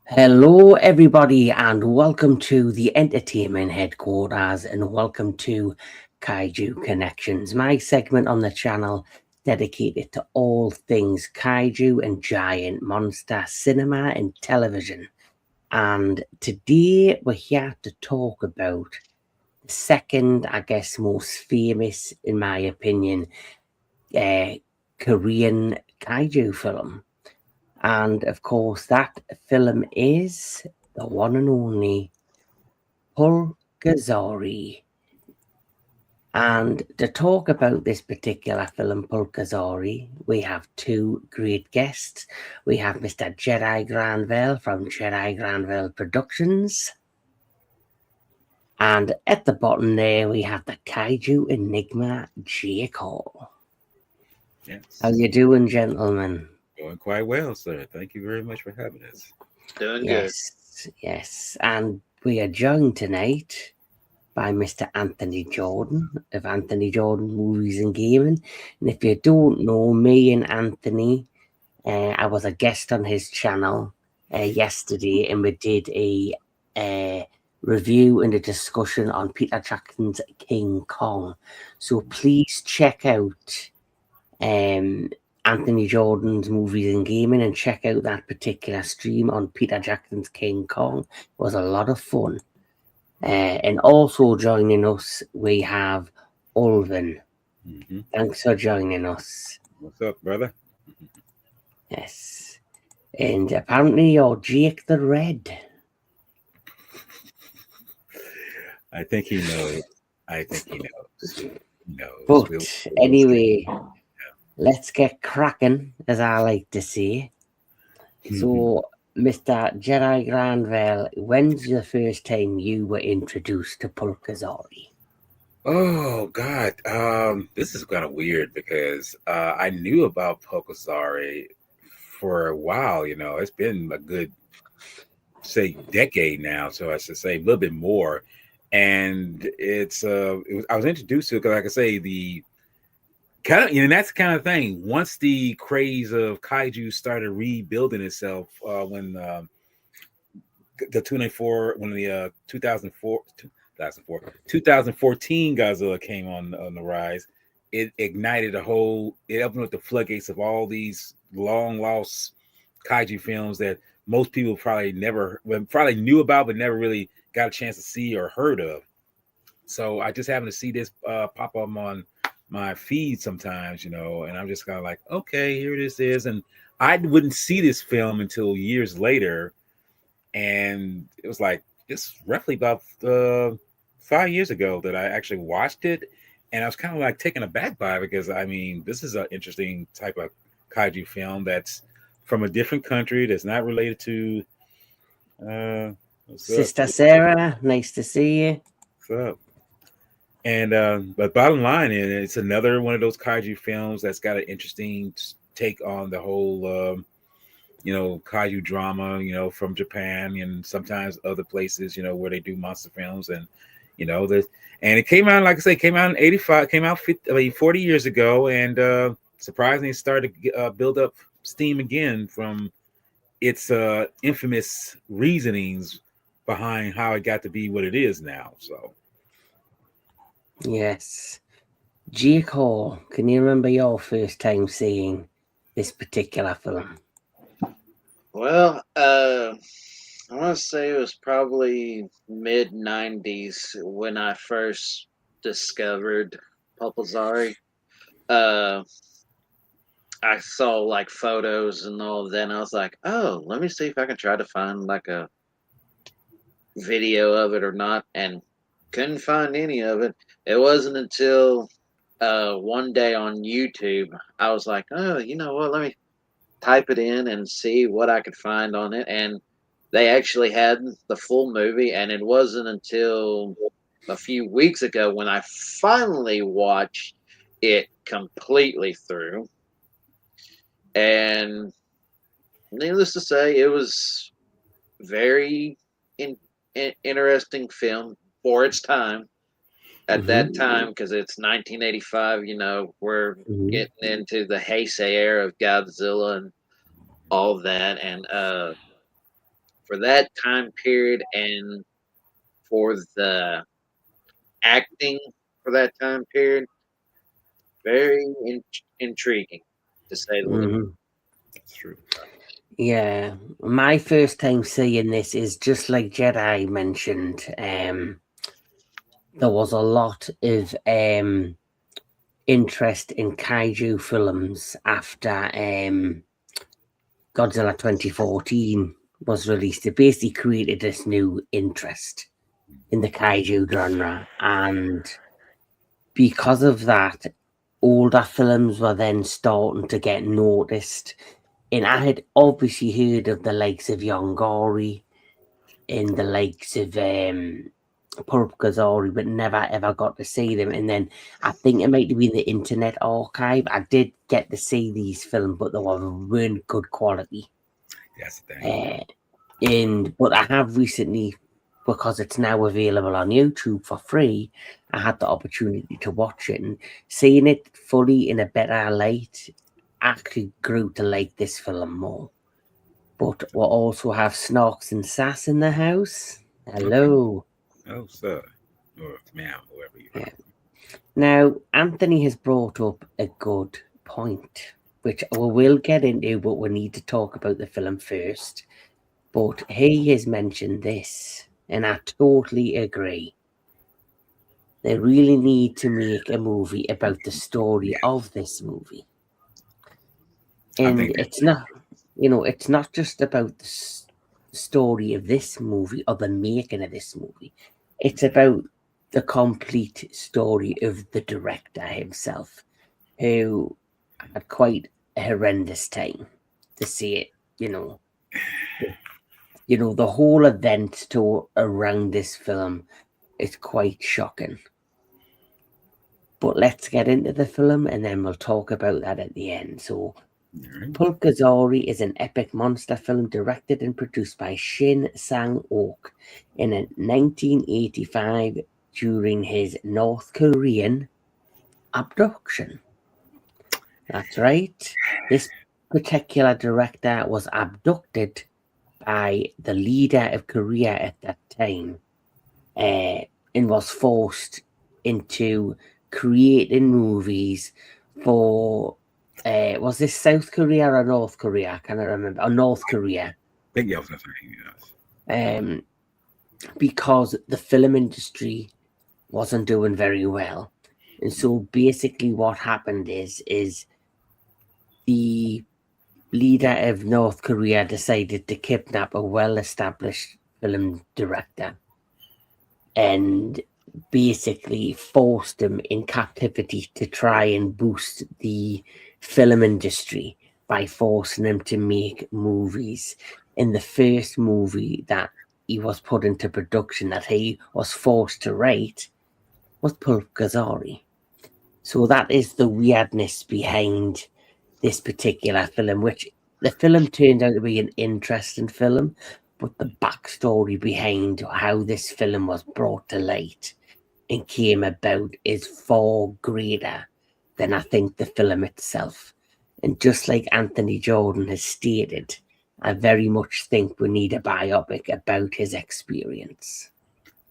Hello, everybody, and welcome to the entertainment headquarters, and welcome to Kaiju Connections, my segment on the channel dedicated to all things kaiju and giant monster cinema and television. And today we're here to talk about the second, I guess, most famous, in my opinion, uh, Korean kaiju film. And of course, that film is the one and only PULGASARI. And to talk about this particular film, PULGASARI, we have two great guests. We have Mr. Jedi Granville from Jedi Granville Productions. And at the bottom there, we have the Kaiju Enigma, Jake Hall. How Yes, you doing, gentlemen? going quite well, sir. Thank you very much for having us. Doing good. Yes. And we are joined tonight by Mr. Anthony Jordan of Anthony Jordan Movies and Gaming. And if you don't know, me and Anthony, I was a guest on his channel yesterday, and we did a review and a discussion on Peter Jackson's King Kong. So please check out Anthony Jordan's Movies and Gaming and check out that particular stream on Peter Jackson's King Kong. It was a lot of fun. And also joining us, we have Ulven. Thanks for joining us. What's up, brother? Yes. And apparently you're Jake the Red. I think he knows. I think he knows. He knows. But anyway, let's get cracking, as I like to say. So, Mr. Jedi Granville, when's the first time you were introduced to PULGASARI? Oh God, this is kind of weird because I knew about PULGASARI for a while. You know, it's been a good, say, decade now. So I should say a little bit more. And I was introduced to it because, like I say, the kind of, that's the kind of thing. Once the craze of kaiju started rebuilding itself, when the 24, when the 2014 Godzilla came on the rise, it ignited it opened up the floodgates of all these long lost kaiju films that most people probably knew about, but never really got a chance to see or heard of. So I just happened to see this pop up on my feed sometimes, and I'm just kind of like, okay, here this is. And I wouldn't see this film until years later. And it was like, it's roughly about 5 years ago that I actually watched it. And I was kind of like taken aback by it because, I mean, this is an interesting type of kaiju film that's from a different country that's not related to Sister Sarah, nice to see you. What's up? And but bottom line is, it's another one of those kaiju films that's got an interesting take on the whole kaiju drama, from Japan and sometimes other places, where they do monster films. And and it came out, like I say, came out in 85, came out 40 years ago, and surprisingly it started to build up steam again from its infamous reasonings behind how it got to be what it is now. So yes. Jake Hall, can you remember your first time seeing this particular film? Well, I want to say it was probably mid 90s when I first discovered PULGASARI. I saw like photos and all of that, and I was like, oh, let me see if I can try to find like a video of it or not, and couldn't find any of it. It wasn't until one day on YouTube, I was like, oh, you know what, let me type it in and see what I could find on it. And they actually had the full movie, and it wasn't until a few weeks ago when I finally watched it completely through. And needless to say, it was very interesting film for its time. At that time, because it's 1985, we're getting into the Heisei era of Godzilla and all that. And for that time period and for the acting for that time period, very intriguing to say the least. Mhm. That's true. Yeah, my first time seeing this is just like Jedi mentioned. There was a lot of interest in kaiju films after Godzilla 2014 was released. It basically created this new interest in the kaiju genre, and because of that, older films were then starting to get noticed. And I had obviously heard of the likes of Yongari and the likes of PULGASARI, but never ever got to see them. And then I think it might have been the Internet Archive. I did get to see these films, but they were really good quality. That's the thing. But I have recently, because it's now available on YouTube for free, I had the opportunity to watch it, and seeing it fully in a better light actually grew to like this film more. But we'll also have Snorks and Sass in the house. Hello. Oh, sir, or ma'am, whoever you are. Yeah. Now, Anthony has brought up a good point, which we will get into, but we need to talk about the film first. But he has mentioned this, and I totally agree. They really need to make a movie about the story Yeah, of this movie. I And think that. it's not, it's not just about the story of this movie or the making of this movie. It's about the complete story of the director himself, who had quite a horrendous time to see it, the whole event to around this film is quite shocking. But let's get into the film and then we'll talk about that at the end. So, Right. PULGASARI is an epic monster film directed and produced by Shin Sang-ok in 1985 during his North Korean abduction. That's right. This particular director was abducted by the leader of Korea at that time, and was forced into creating movies for was this South Korea or North Korea? I cannot remember. Or North Korea. I think that was the thing. Yes. Because the film industry wasn't doing very well. And so basically what happened is the leader of North Korea decided to kidnap a well-established film director and basically forced him in captivity to try and boost the film industry by forcing him to make movies. In the first movie that he was put into production, that he was forced to write, was PULGASARI. So that is the weirdness behind this particular film, which the film turned out to be an interesting film, but the backstory behind how this film was brought to light and came about is far greater than I think the film itself. And just like Anthony Jordan has stated, I very much think we need a biopic about his experience.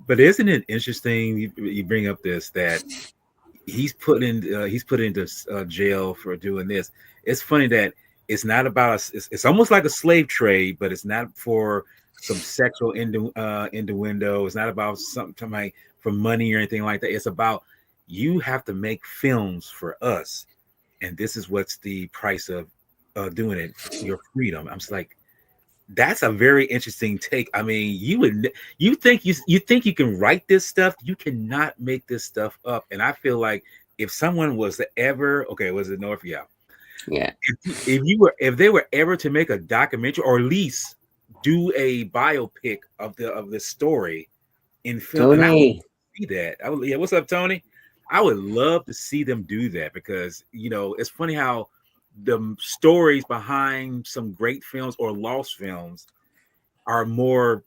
But isn't it interesting? You bring up this that he's put into jail for doing this. It's funny that it's not about us. It's almost like a slave trade, but it's not for some sexual innuendo. It's not about something like for money or anything like that. It's about you have to make films for us, and this is what's the price of doing it. Your freedom. I'm just like, that's a very interesting take. I mean, you think you can write this stuff, you cannot make this stuff up. And I feel like if someone was to ever, okay, was it North? Yeah. Yeah. If they were ever to make a documentary or at least do a biopic of the story in film, and I would Tony. see that. Yeah, what's up, Tony? I would love to see them do that because it's funny how the stories behind some great films or lost films are more,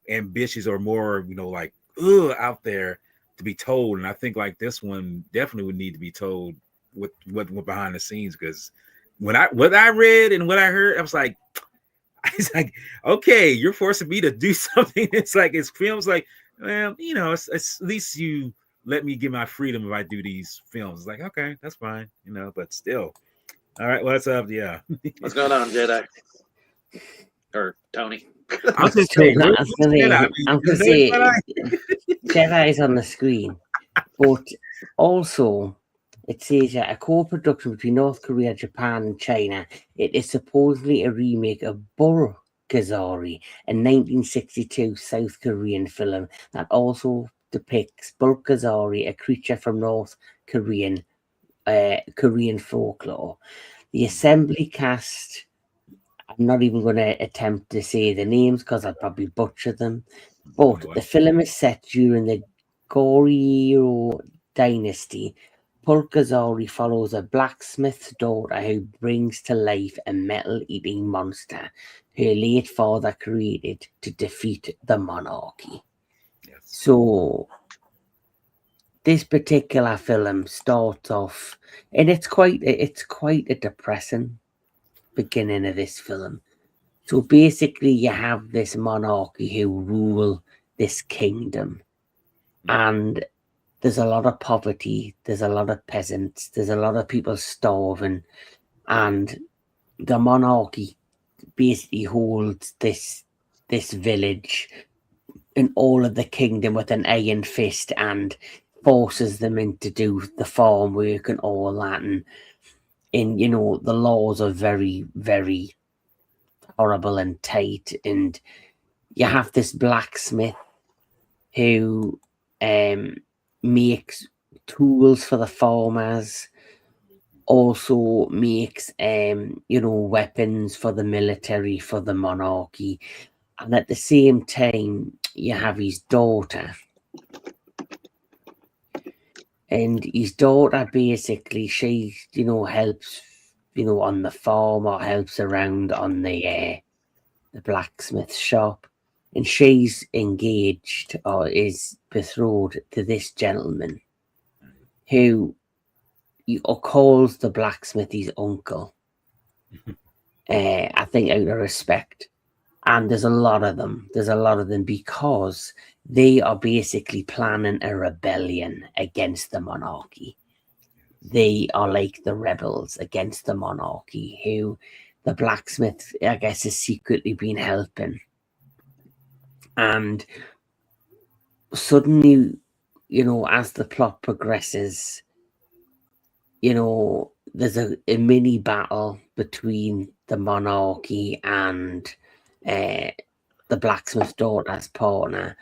ambitious or more, like out there to be told. And I think like this one definitely would need to be told what behind the scenes, because what I read and what I heard, I was like, It's like, okay, you're forcing me to do something. It's like it's films like, well, it's at least you let me get my freedom if I do these films. It's like, okay, that's fine, but still. All right, what's up? Yeah. What's going on, Jedi? Or Tony? I was just saying, I was gonna say Jedi is on the screen, but also it says a co-production between North Korea, Japan, and China. It is supposedly a remake of PULGASARI, a 1962 South Korean film that also depicts PULGASARI, a creature from North Korean folklore. The assembly cast, I'm not even going to attempt to say the names because I'd probably butcher them. But the film is set during the Goryeo dynasty. PULGASARI follows a blacksmith's daughter who brings to life a metal-eating monster her late father created to defeat the monarchy. Yes. So this particular film starts off, and it's quite a depressing beginning of this film. So basically, you have this monarchy who rule this kingdom, and there's a lot of poverty, there's a lot of peasants, there's a lot of people starving, and the monarchy basically holds this village and all of the kingdom with an iron fist and forces them in to do the farm work and all that, and the laws are very, very horrible and tight, and you have this blacksmith who makes tools for the farmers, also makes weapons for the military, for the monarchy, and at the same time you have his daughter, and his daughter basically, she helps on the farm or helps around on the blacksmith shop, and she's engaged or is betrothed to this gentleman who calls the blacksmith his uncle. I think out of respect. And there's a lot of them. Because they are basically planning a rebellion against the monarchy. They are like the rebels against the monarchy, who the blacksmith, I guess, has secretly been helping. And suddenly, as the plot progresses, there's a mini battle between the monarchy and the blacksmith daughter's partner.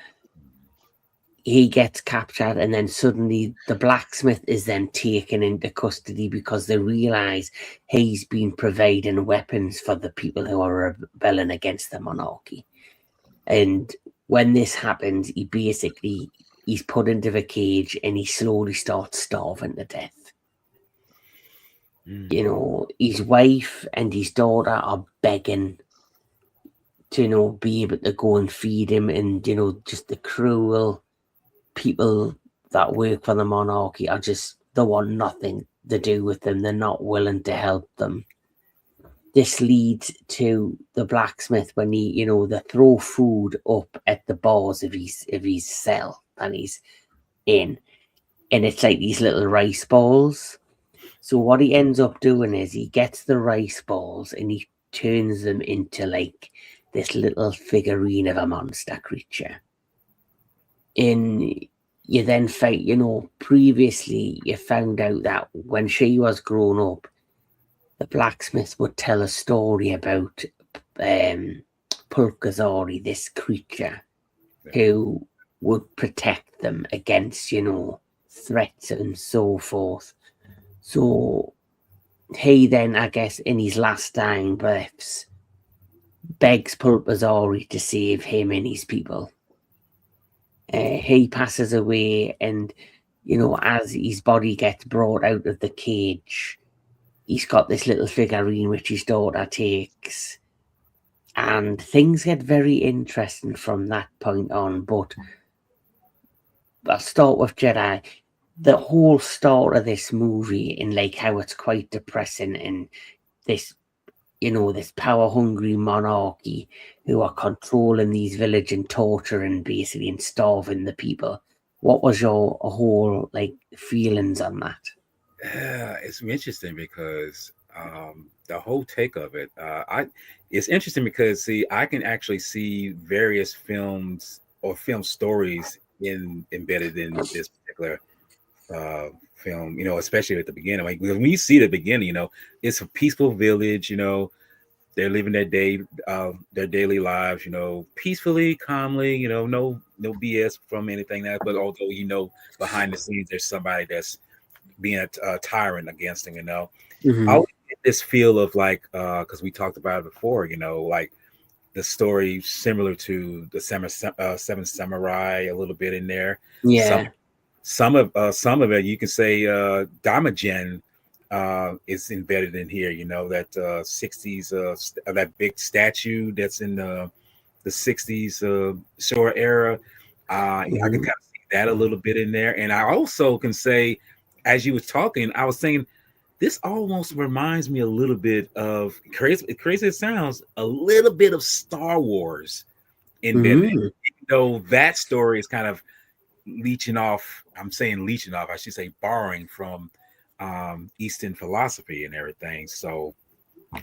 He gets captured, and then suddenly the blacksmith is then taken into custody because they realize he's been providing weapons for the people who are rebelling against the monarchy. And when this happens, he's put into the cage and he slowly starts starving to death. His wife and his daughter are begging to be able to go and feed him, and just the cruel people that work for the monarchy are just, they want nothing to do with them. They're not willing to help them. This leads to the blacksmith when they throw food up at the bars of his cell that he's in, and it's like these little rice balls. So what he ends up doing is he gets the rice balls and he turns them into like this little figurine of a monster creature. And you then fight, previously you found out that when she was grown up, the blacksmith would tell a story about PULGASARI, this creature, who would protect them against, threats and so forth. So he then, I guess, in his last dying breaths, begs PULGASARI to save him and his people. He passes away, and as his body gets brought out of the cage, he's got this little figurine which his daughter takes, and things get very interesting from that point on. But I'll start with Jedi. The whole start of this movie, in like how it's quite depressing, and this this power hungry monarchy who are controlling these villages and torturing basically and starving the people. What was your whole like feelings on that? Yeah, it's interesting because the whole take of it, it's interesting because see, I can actually see various films or film stories embedded in this particular film. Especially at the beginning. Like when you see the beginning, it's a peaceful village. They're living their daily lives. Peacefully, calmly. No BS from anything that. But although behind the scenes, there's somebody that's being a tyrant against him. I Mm-hmm. always get this feel of like because we talked about it before. Like the story similar to the Seven Samurai, a little bit in there. Some Yeah. some of it you can say Damagen is embedded in here. That 60s that big statue that's in the 60s shore era. I can Mm-hmm. kind of see that a little bit in there. And I also can say, as you was talking, I was saying this almost reminds me a little bit of crazy it sounds, a little bit of Star Wars embedded in it. Mm-hmm. Even though that story is kind of leeching off, I'm saying leeching off, I should say borrowing from Eastern philosophy and everything. So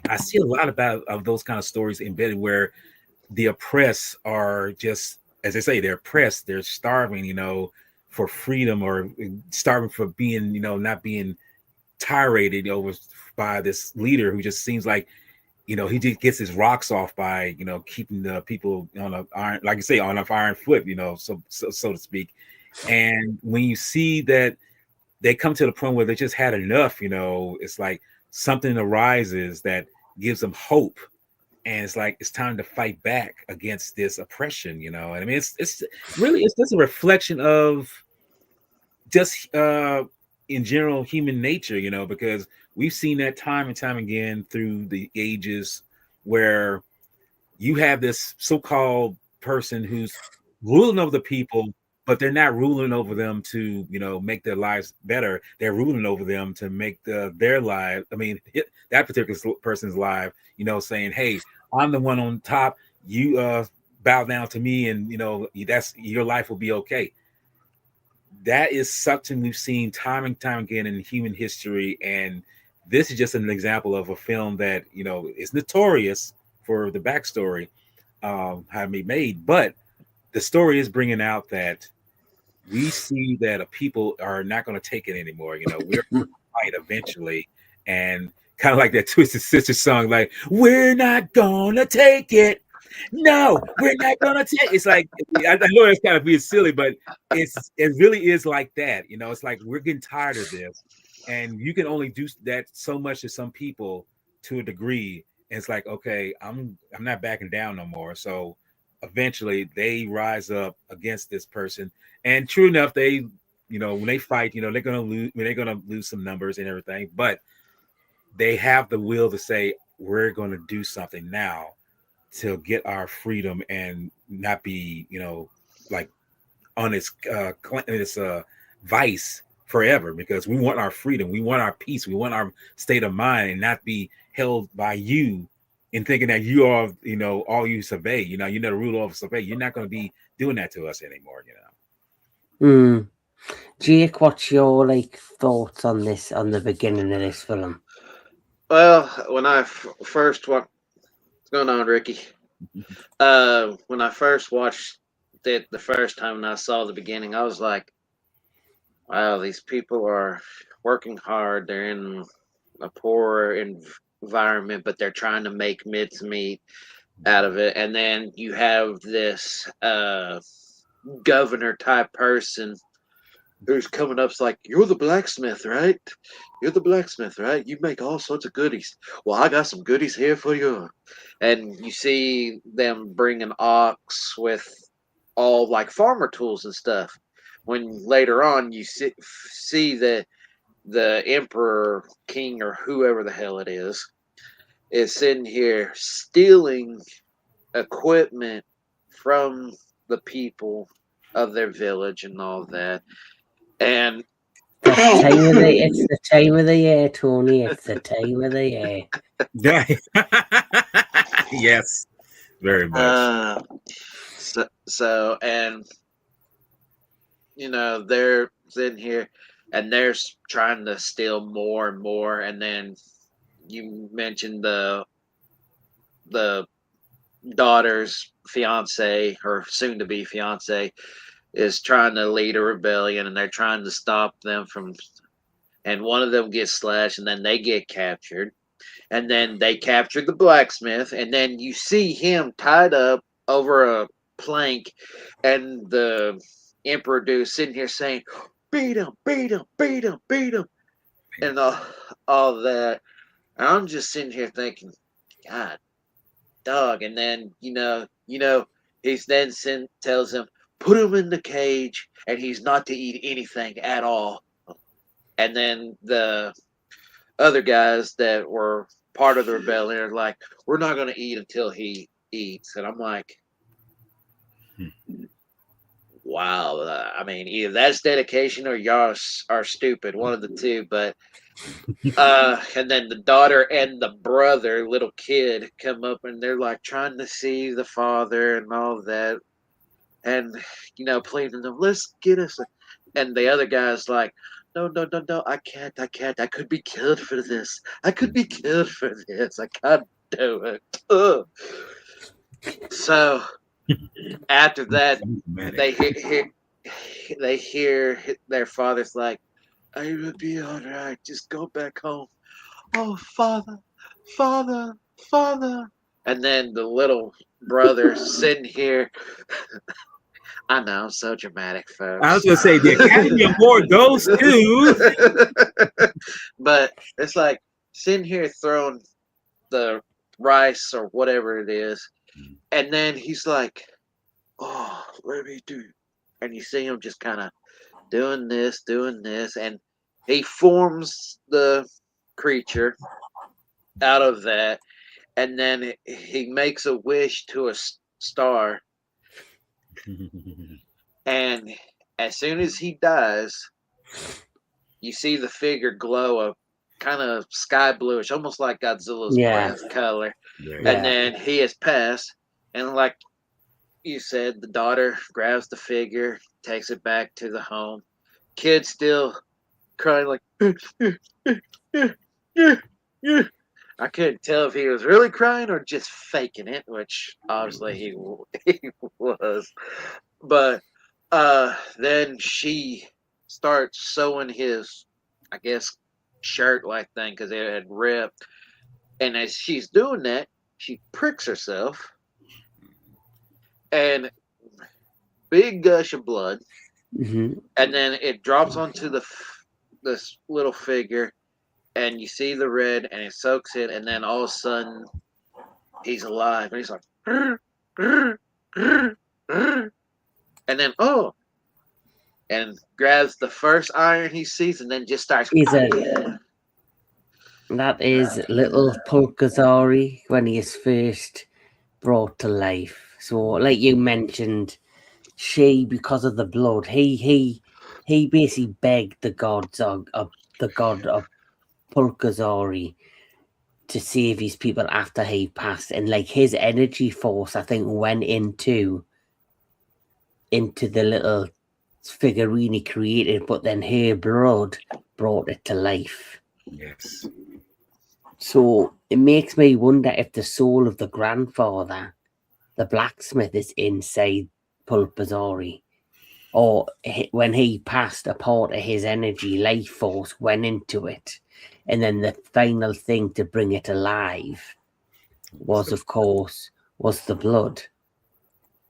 I see a lot of those kind of stories embedded where the oppressed are just, as they say, they're oppressed, they're starving, for freedom, or starving for being, not being tyrrated over by this leader who just seems like, he just gets his rocks off by, keeping the people on a iron, like you say, on a iron foot, so to speak. And when you see that they come to the point where they just had enough, it's like something arises that gives them hope, and it's like it's time to fight back against this oppression. And I mean, it's really, it's just a reflection of just in general human nature, because we've seen that time and time again through the ages, where you have this so-called person who's ruling over the people, but they're not ruling over them to, make their lives better. They're ruling over them to make their life, I mean, that particular person's life, saying, hey, I'm the one on top, you bow down to me, and that's, your life will be okay. That is something we've seen time and time again in human history. And this is just an example of a film that, is notorious for the backstory, how it be made. But the story is bringing out that we see that people are not going to take it anymore. We're going to fight eventually. And kind of like that Twisted Sister song, like, we're not going to take it. No, we're not gonna take. It's like, I know it's kind of being silly, but it really is like that. It's like we're getting tired of this, and you can only do that so much to some people to a degree. And it's like, okay, I'm not backing down no more. So eventually they rise up against this person, and true enough, they, when they fight, they're gonna lose. They're gonna lose some numbers and everything, but they have the will to say, we're gonna do something now to get our freedom and not be, like on this vice forever, because we want our freedom, we want our peace, we want our state of mind, and not be held by you and thinking that you are, all you survey, you're not a ruler of survey. You're not going to be doing that to us anymore. Mm. Jake, what's your like thoughts on this, on the beginning of this film? Well, when I first what's going on, Ricky? When I first watched it the first time and I saw the beginning, I was like, wow, these people are working hard. They're in a poor environment, but they're trying to make mincemeat out of it. And then you have this governor type person who's coming up. It's like, you're the blacksmith, right? You're the blacksmith, right? You make all sorts of goodies. Well, I got some goodies here for you. And you see them bring an ox with all like farmer tools and stuff. When later on you see the emperor, king, or whoever the hell it is sitting here stealing equipment from the people of their village and all that. And It's the time of the year, Tony. It's the time of the year. Yes, very much. So, and they're sitting here, and they're trying to steal more and more, and then you mentioned the daughter's fiance, or soon to be fiance, is trying to lead a rebellion, and they're trying to stop them from. And one of them gets slashed, and then they get captured, and then they capture the blacksmith, and then you see him tied up over a plank, and the emperor dude sitting here saying, "Beat him, beat him, beat him, beat him," and all that. And I'm just sitting here thinking, God, dog. And then he's then tells him, put him in the cage, and he's not to eat anything at all. And then the other guys that were part of the rebellion are like, we're not going to eat until he eats. And I'm like, wow. I mean, either that's dedication or y'all are stupid, one of the two. But and then the daughter and the brother, little kid, come up, and they're like trying to see the father and all that, and pleading them, let's get us. And the other guy's like, no, no, no, no, I can't. I could be killed for this. I can't do it. Ugh. So after that, they hear their father's like, I will be all right. Just go back home. Oh, father, father, father. And then the little brother sitting here. I know, I'm so dramatic, folks. I was going to say, the Academy Award goes to. But it's like sitting here throwing the rice or whatever it is. And then he's like, oh, let me do. And you see him just kind of doing this. And he forms the creature out of that. And then he makes a wish to a star. And as soon as he dies, you see the figure glow a kind of sky bluish, almost like Godzilla's breath color. Yeah. And then he has passed. And like you said, the daughter grabs the figure, takes it back to the home. Kid still crying like, I couldn't tell if he was really crying or just faking it, which obviously he was. But then she starts sewing his, I guess, shirt-like thing because it had ripped. And as she's doing that, she pricks herself. And big gush of blood. Mm-hmm. And then it drops onto this little figure. And you see the red, and it soaks it, and then all of a sudden, he's alive, and he's like, and then and grabs the first iron he sees, and then just starts. That is little PULGASARI when he is first brought to life. So, like you mentioned, because of the blood, he basically begged the gods of the god of PULGASARI to save his people after he passed, and like his energy force, I think, went into the little figurine he created, but then her blood brought it to life. Yes. So it makes me wonder if the soul of the grandfather, the blacksmith, is inside PULGASARI, or when he passed, a part of his energy life force went into it. And then the final thing to bring it alive was the blood.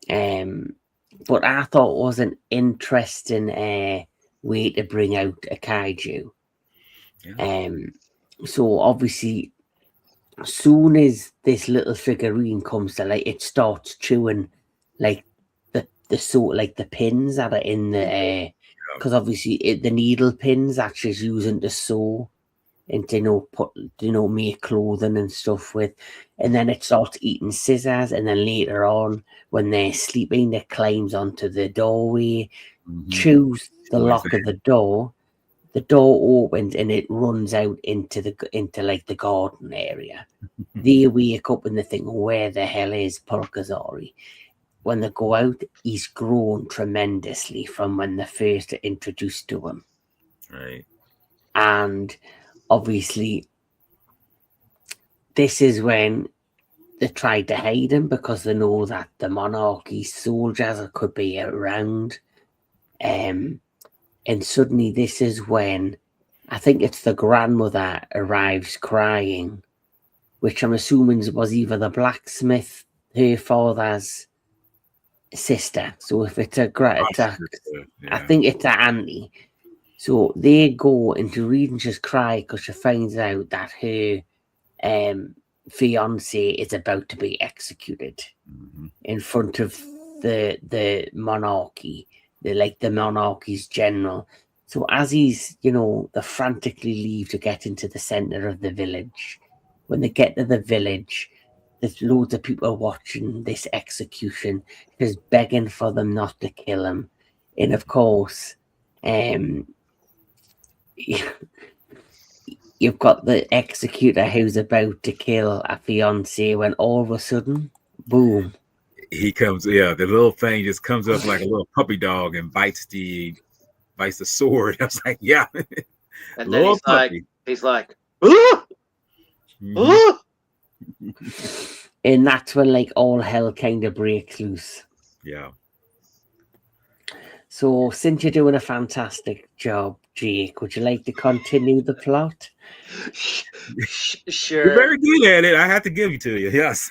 But I thought it was an interesting way to bring out a kaiju. Yeah. So obviously, as soon as this little figurine comes to light, it starts chewing like the pins that are in the because obviously the needle pins actually is using to sew and to make clothing and stuff with, and then it starts eating scissors, and then later on when they're sleeping, it climbs onto the doorway, chews the lock of the door, the door opens and it runs out into like the garden area. They wake up and they think, where the hell is PULGASARI? When they go out, he's grown tremendously from when they first are introduced to him. Right. And obviously, this is when they try to hide him because they know that the monarchy soldiers could be around. And suddenly, this is when I think it's the grandmother arrives crying, which I'm assuming was either the blacksmith, her father's sister. So if it's I think it's her auntie. So they go into Regent's cry because she finds out that her fiance is about to be executed in front of the monarchy, the monarchy's general. So as he's, they frantically leave to get into the center of the village. When they get to the village, there's loads of people watching this execution, just begging for them not to kill him. And of course, you've got the executor who's about to kill a fiance when all of a sudden, boom. He comes, the little thing just comes up like a little puppy dog and bites the sword. I was like, yeah. And then he's like, ah! Ah! And that's when like all hell kind of breaks loose. Yeah. So since you're doing a fantastic job, Jake, would you like to continue the plot? Sure. You're very good at it. I have to give it to you. Yes.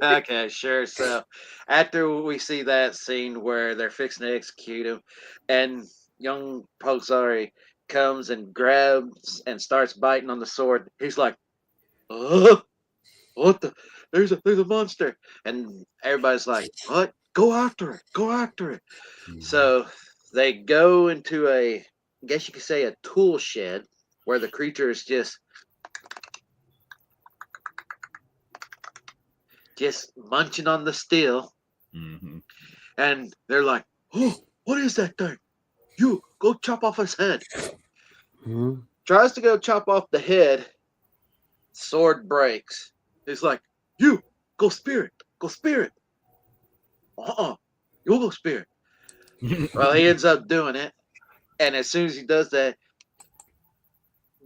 Okay, sure. So after we see that scene where they're fixing to execute him, and young PULGASARI comes and grabs and starts biting on the sword, he's like, "Oh, what the? There's a monster!" And everybody's like, "What? Go after it! Go after it!" So they go into I guess you could say, a tool shed where the creature is just munching on the steel. And they're like, "Oh, what is that thing? You go chop off his head." Tries to go chop off the head. Sword breaks. He's like, "You go spear it. Go spear it." You'll go spear it. Well, he ends up doing it. And as soon as he does that,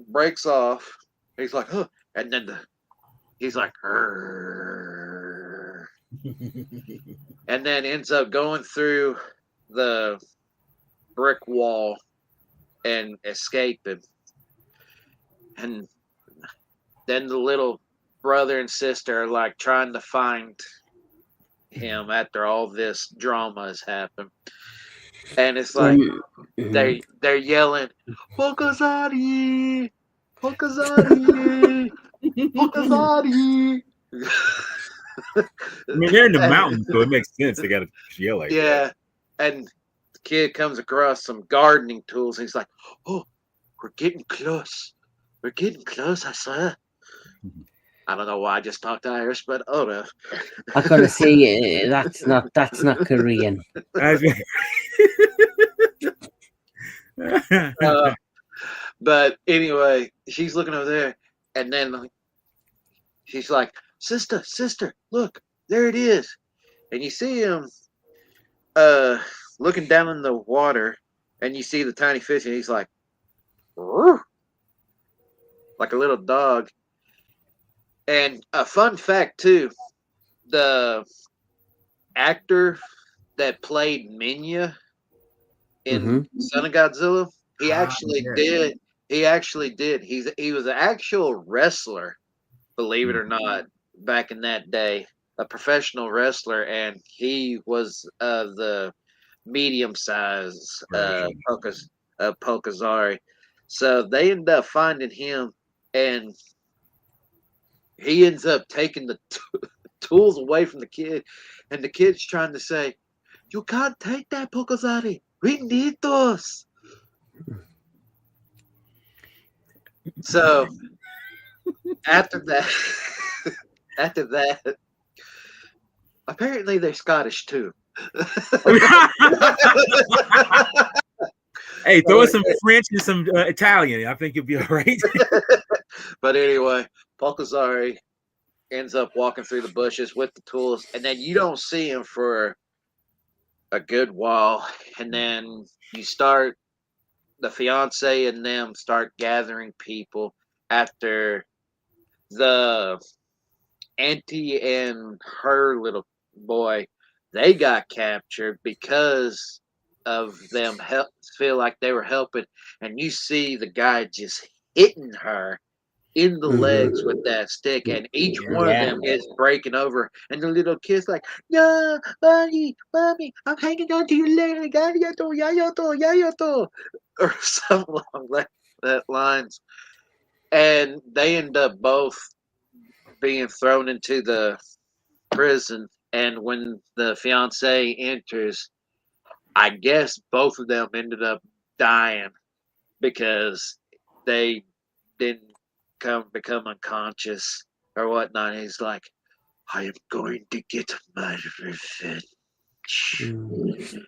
breaks off. He's like, "Huh." And then he's like, "Arr." And then ends up going through the brick wall and escaping. And then the little brother and sister are like trying to find him after all this drama has happened. And it's like they're yelling, "PULGASARI! PULGASARI! PULGASARI!" I mean, they're in the mountains, so it makes sense. They got to yell like that. Yeah. And the kid comes across some gardening tools. And he's like, "Oh, we're getting close. We're getting close, I swear." I don't know why I just talked Irish, but no. I gotta say, that's not Korean. But anyway, she's looking over there, and then she's like, sister, look, there it is." And you see him looking down in the water, and you see the tiny fish, and he's like, "Roo," like a little dog. And a fun fact too, the actor that played Minya in Son of Godzilla, he actually did. He was an actual wrestler, believe it or not, back in that day, a professional wrestler, and he was the medium size PULGASARI. So they end up finding him, and he ends up taking the tools away from the kid, and the kid's trying to say, "You can't take that, PULGASARI. We need those." So after that, apparently they're Scottish too. Hey, throw in some French and some Italian. I think you'll be all right. But anyway, PULGASARI ends up walking through the bushes with the tools, and then you don't see him for a good while, and then the fiance and them start gathering people after the auntie and her little boy, they got captured because of them feel like they were helping, and you see the guy just hitting her in the legs with that stick, and each one of them is breaking over, and the little kid's like, "No, mommy, I'm hanging on to your leg, yayato," or something along that lines, and they end up both being thrown into the prison. And when the fiance enters, I guess both of them ended up dying because they didn't become unconscious or whatnot. He's like, I am going to get my revenge.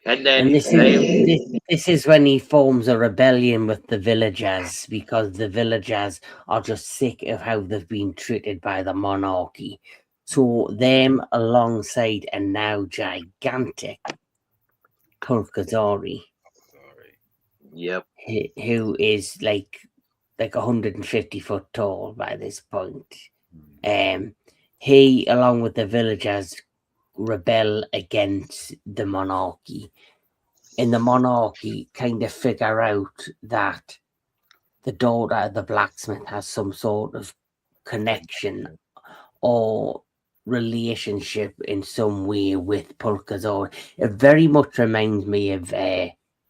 And then this is when he forms a rebellion with the villagers, because the villagers are just sick of how they've been treated by the monarchy. So them alongside a now gigantic PULGASARI, yep, who is like 150 foot tall by this point. He, along with the villagers, rebel against the monarchy. And the monarchy kind of figure out that the daughter of the blacksmith has some sort of connection or relationship in some way with PULGASARI. It very much reminds me of,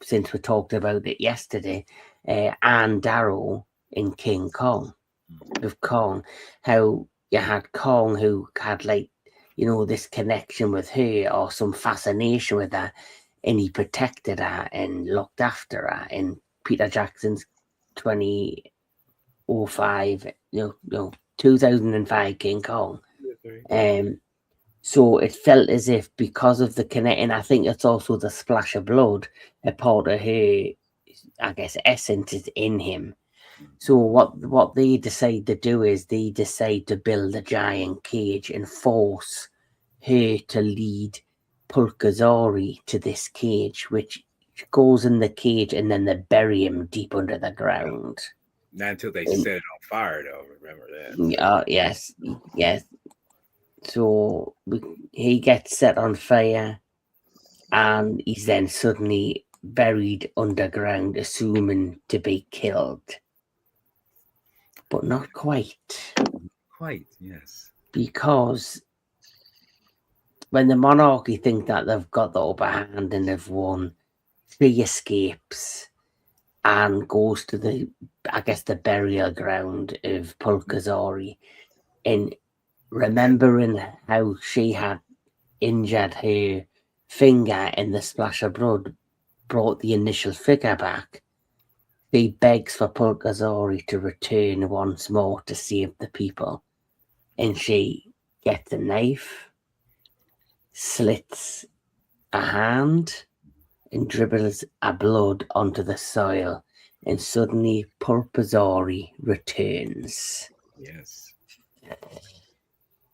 since we talked about it yesterday, Anne Darrow in King Kong, of Kong, how you had Kong who had this connection with her or some fascination with her, and he protected her and looked after her in Peter Jackson's 2005, 2005 King Kong. So it felt as if, because of the connect, and I think it's also the splash of blood, a part of her, I guess, essence is in him. So what they decide to do is they decide to build a giant cage and force her to lead PULGASARI to this cage, which goes in the cage, and then they bury him deep under the ground. Not until they set it on fire, though. Remember that? Yes. So he gets set on fire, and he's then suddenly buried underground, assuming to be killed. But not quite. Quite, yes. Because when the monarchy think that they've got the upper hand and they've won, she escapes and goes to the burial ground of PULGASARI, and remembering how she had injured her finger and the splash of blood brought the initial figure back, she begs for PULGASARI to return once more to save the people, and she gets a knife, slits a hand, and dribbles a blood onto the soil, and suddenly PULGASARI returns. Yes.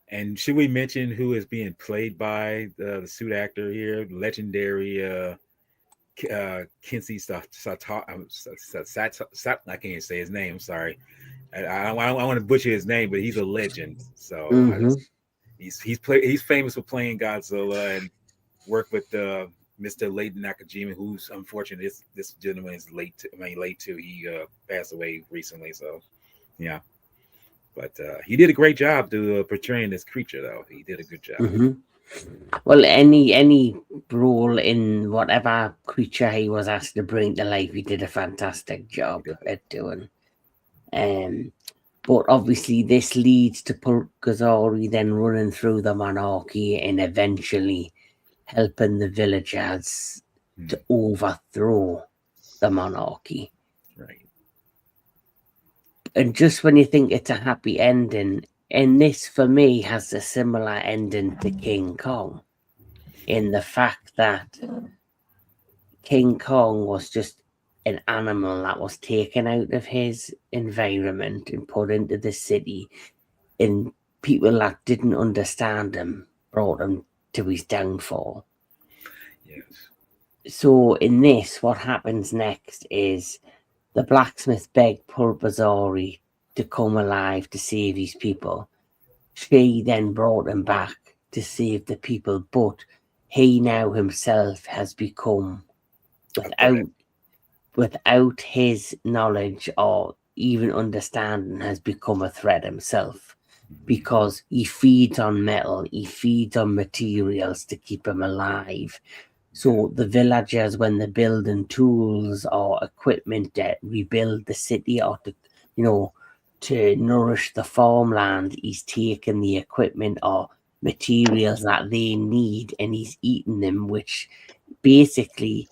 And should we mention who is being played by the suit actor here? Legendary Kinsey Sato. I can't even say his name. Sorry, I want to butcher his name, but he's a legend. So he's famous for playing Godzilla and worked with Mr. Leighton Nakajima, who's unfortunate. This gentleman is late too. He passed away recently. So yeah. But he did a great job portraying this creature, though. He did a good job. Well, any role in whatever creature he was asked to bring to life, he did a fantastic job at doing. But obviously, this leads to PULGASARI then running through the monarchy and eventually helping the villagers to overthrow the monarchy. Right. And just when you think it's a happy ending, and this for me has a similar ending to King Kong, in the fact that King Kong was just an animal that was taken out of his environment and put into the city, and people that didn't understand him brought him to his downfall. Yes. So in this, what happens next is the blacksmith begged Pulgasari to come alive to save his people. She then brought him back to save the people, but he now himself has become, without his knowledge or even understanding, has become a threat himself, because he feeds on metal, he feeds on materials to keep him alive. So the villagers, when they're building tools or equipment to rebuild the city or to nourish the farmland, he's taking the equipment or materials that they need and he's eating them, which basically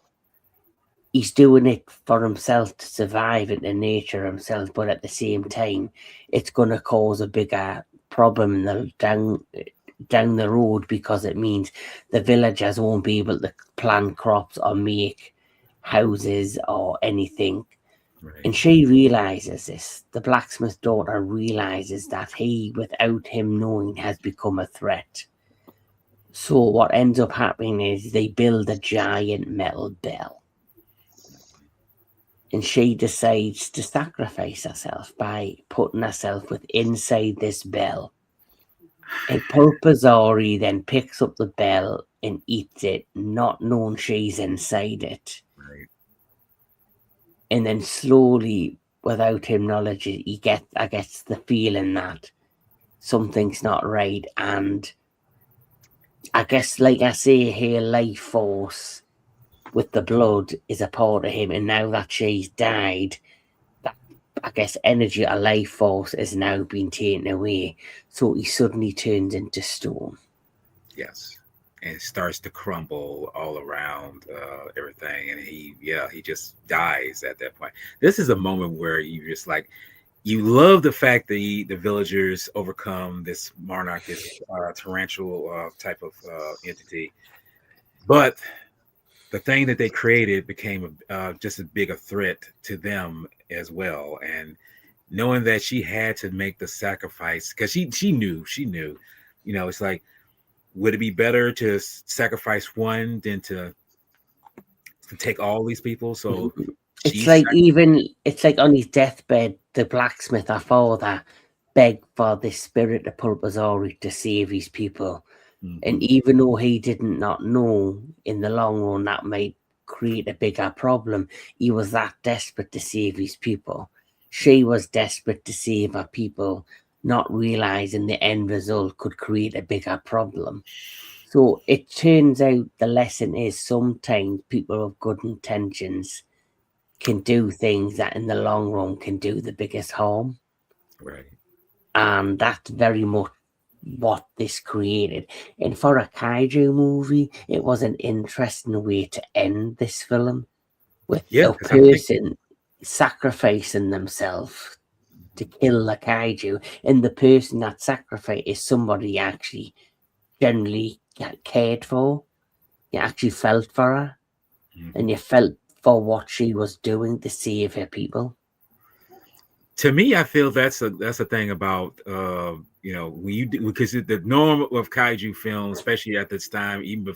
he's doing it for himself to survive and to nature himself, but at the same time, it's going to cause a bigger problem in the down the road, because it means the villagers won't be able to plant crops or make houses or anything. Right. And she realizes this. The blacksmith's daughter realizes that he, without him knowing, has become a threat. So what ends up happening is they build a giant metal bell. And she decides to sacrifice herself by putting herself inside this bell. And Pulgasari then picks up the bell and eats it, not knowing she's inside it. Right. And then slowly, without him knowledge, I gets the feeling that something's not right. And I guess, like I say, her life force with the blood is a part of him. And now that she's died, that, I guess, energy or life force has now been taken away. So he suddenly turns into stone. Yes. And it starts to crumble all around everything, and he just dies at that point. This is a moment where you just like, you love the fact that the villagers overcome this monarch, this tarantula type of entity, but the thing that they created became just as big a threat to them as well. And knowing that she had to make the sacrifice, because she knew, it's like, would it be better to sacrifice one than to take all these people? So it's like on his deathbed, the blacksmith, our father, begged for the spirit of Pulgasari to save his people. Mm-hmm. And even though he did not know in the long run that might create a bigger problem, he was that desperate to save his people. She was desperate to save her people, not realizing the end result could create a bigger problem. So it turns out the lesson is sometimes people with good intentions can do things that in the long run can do the biggest harm. Right. And that's very much what this created. And for a kaiju movie, it was an interesting way to end this film, with a person sacrificing themselves to kill the kaiju, and the person that sacrificed is somebody you actually generally cared for. You actually felt for her, and you felt for what she was doing to save her people. To me, I feel that's a thing about when you do, because the norm of kaiju films, especially at this time, even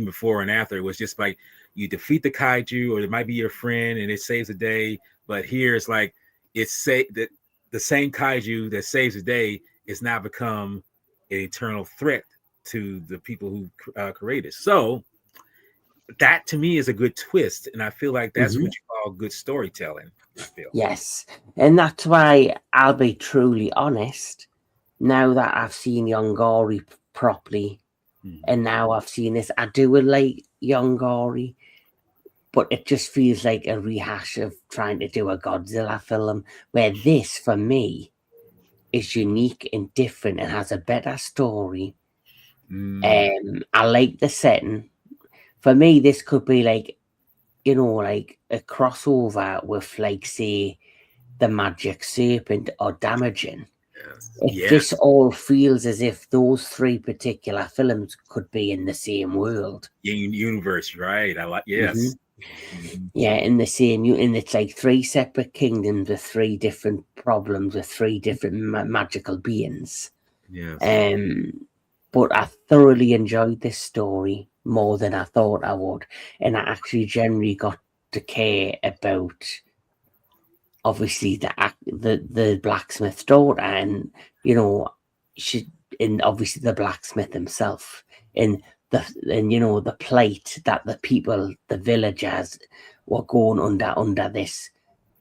before and after, it was just like you defeat the kaiju, or it might be your friend and it saves the day. But here it's like that the same kaiju that saves the day is now become an eternal threat to the people who created. So that to me is a good twist, and I feel like that's what you call good storytelling. I feel. Yes, and that's why I'll be truly honest. Now that I've seen Yongari properly, and now I've seen this, I do like Yongari, but it just feels like a rehash of trying to do a Godzilla film, where this, for me, is unique and different and has a better story. I like the setting. For me, this could be like, like a crossover with, like, say, the Magic Serpent or Damaging. It just all feels as if those three particular films could be in the same world. Universe, right? I like, yes. Mhm. Yeah, in the same, and it's like 3 separate kingdoms with 3 different problems with 3 different magical beings. Yes. But I thoroughly enjoyed this story more than I thought I would, and I actually generally got to care about obviously the blacksmith's daughter, and she, and obviously the blacksmith himself, and the plight that the people, the villagers, were going under this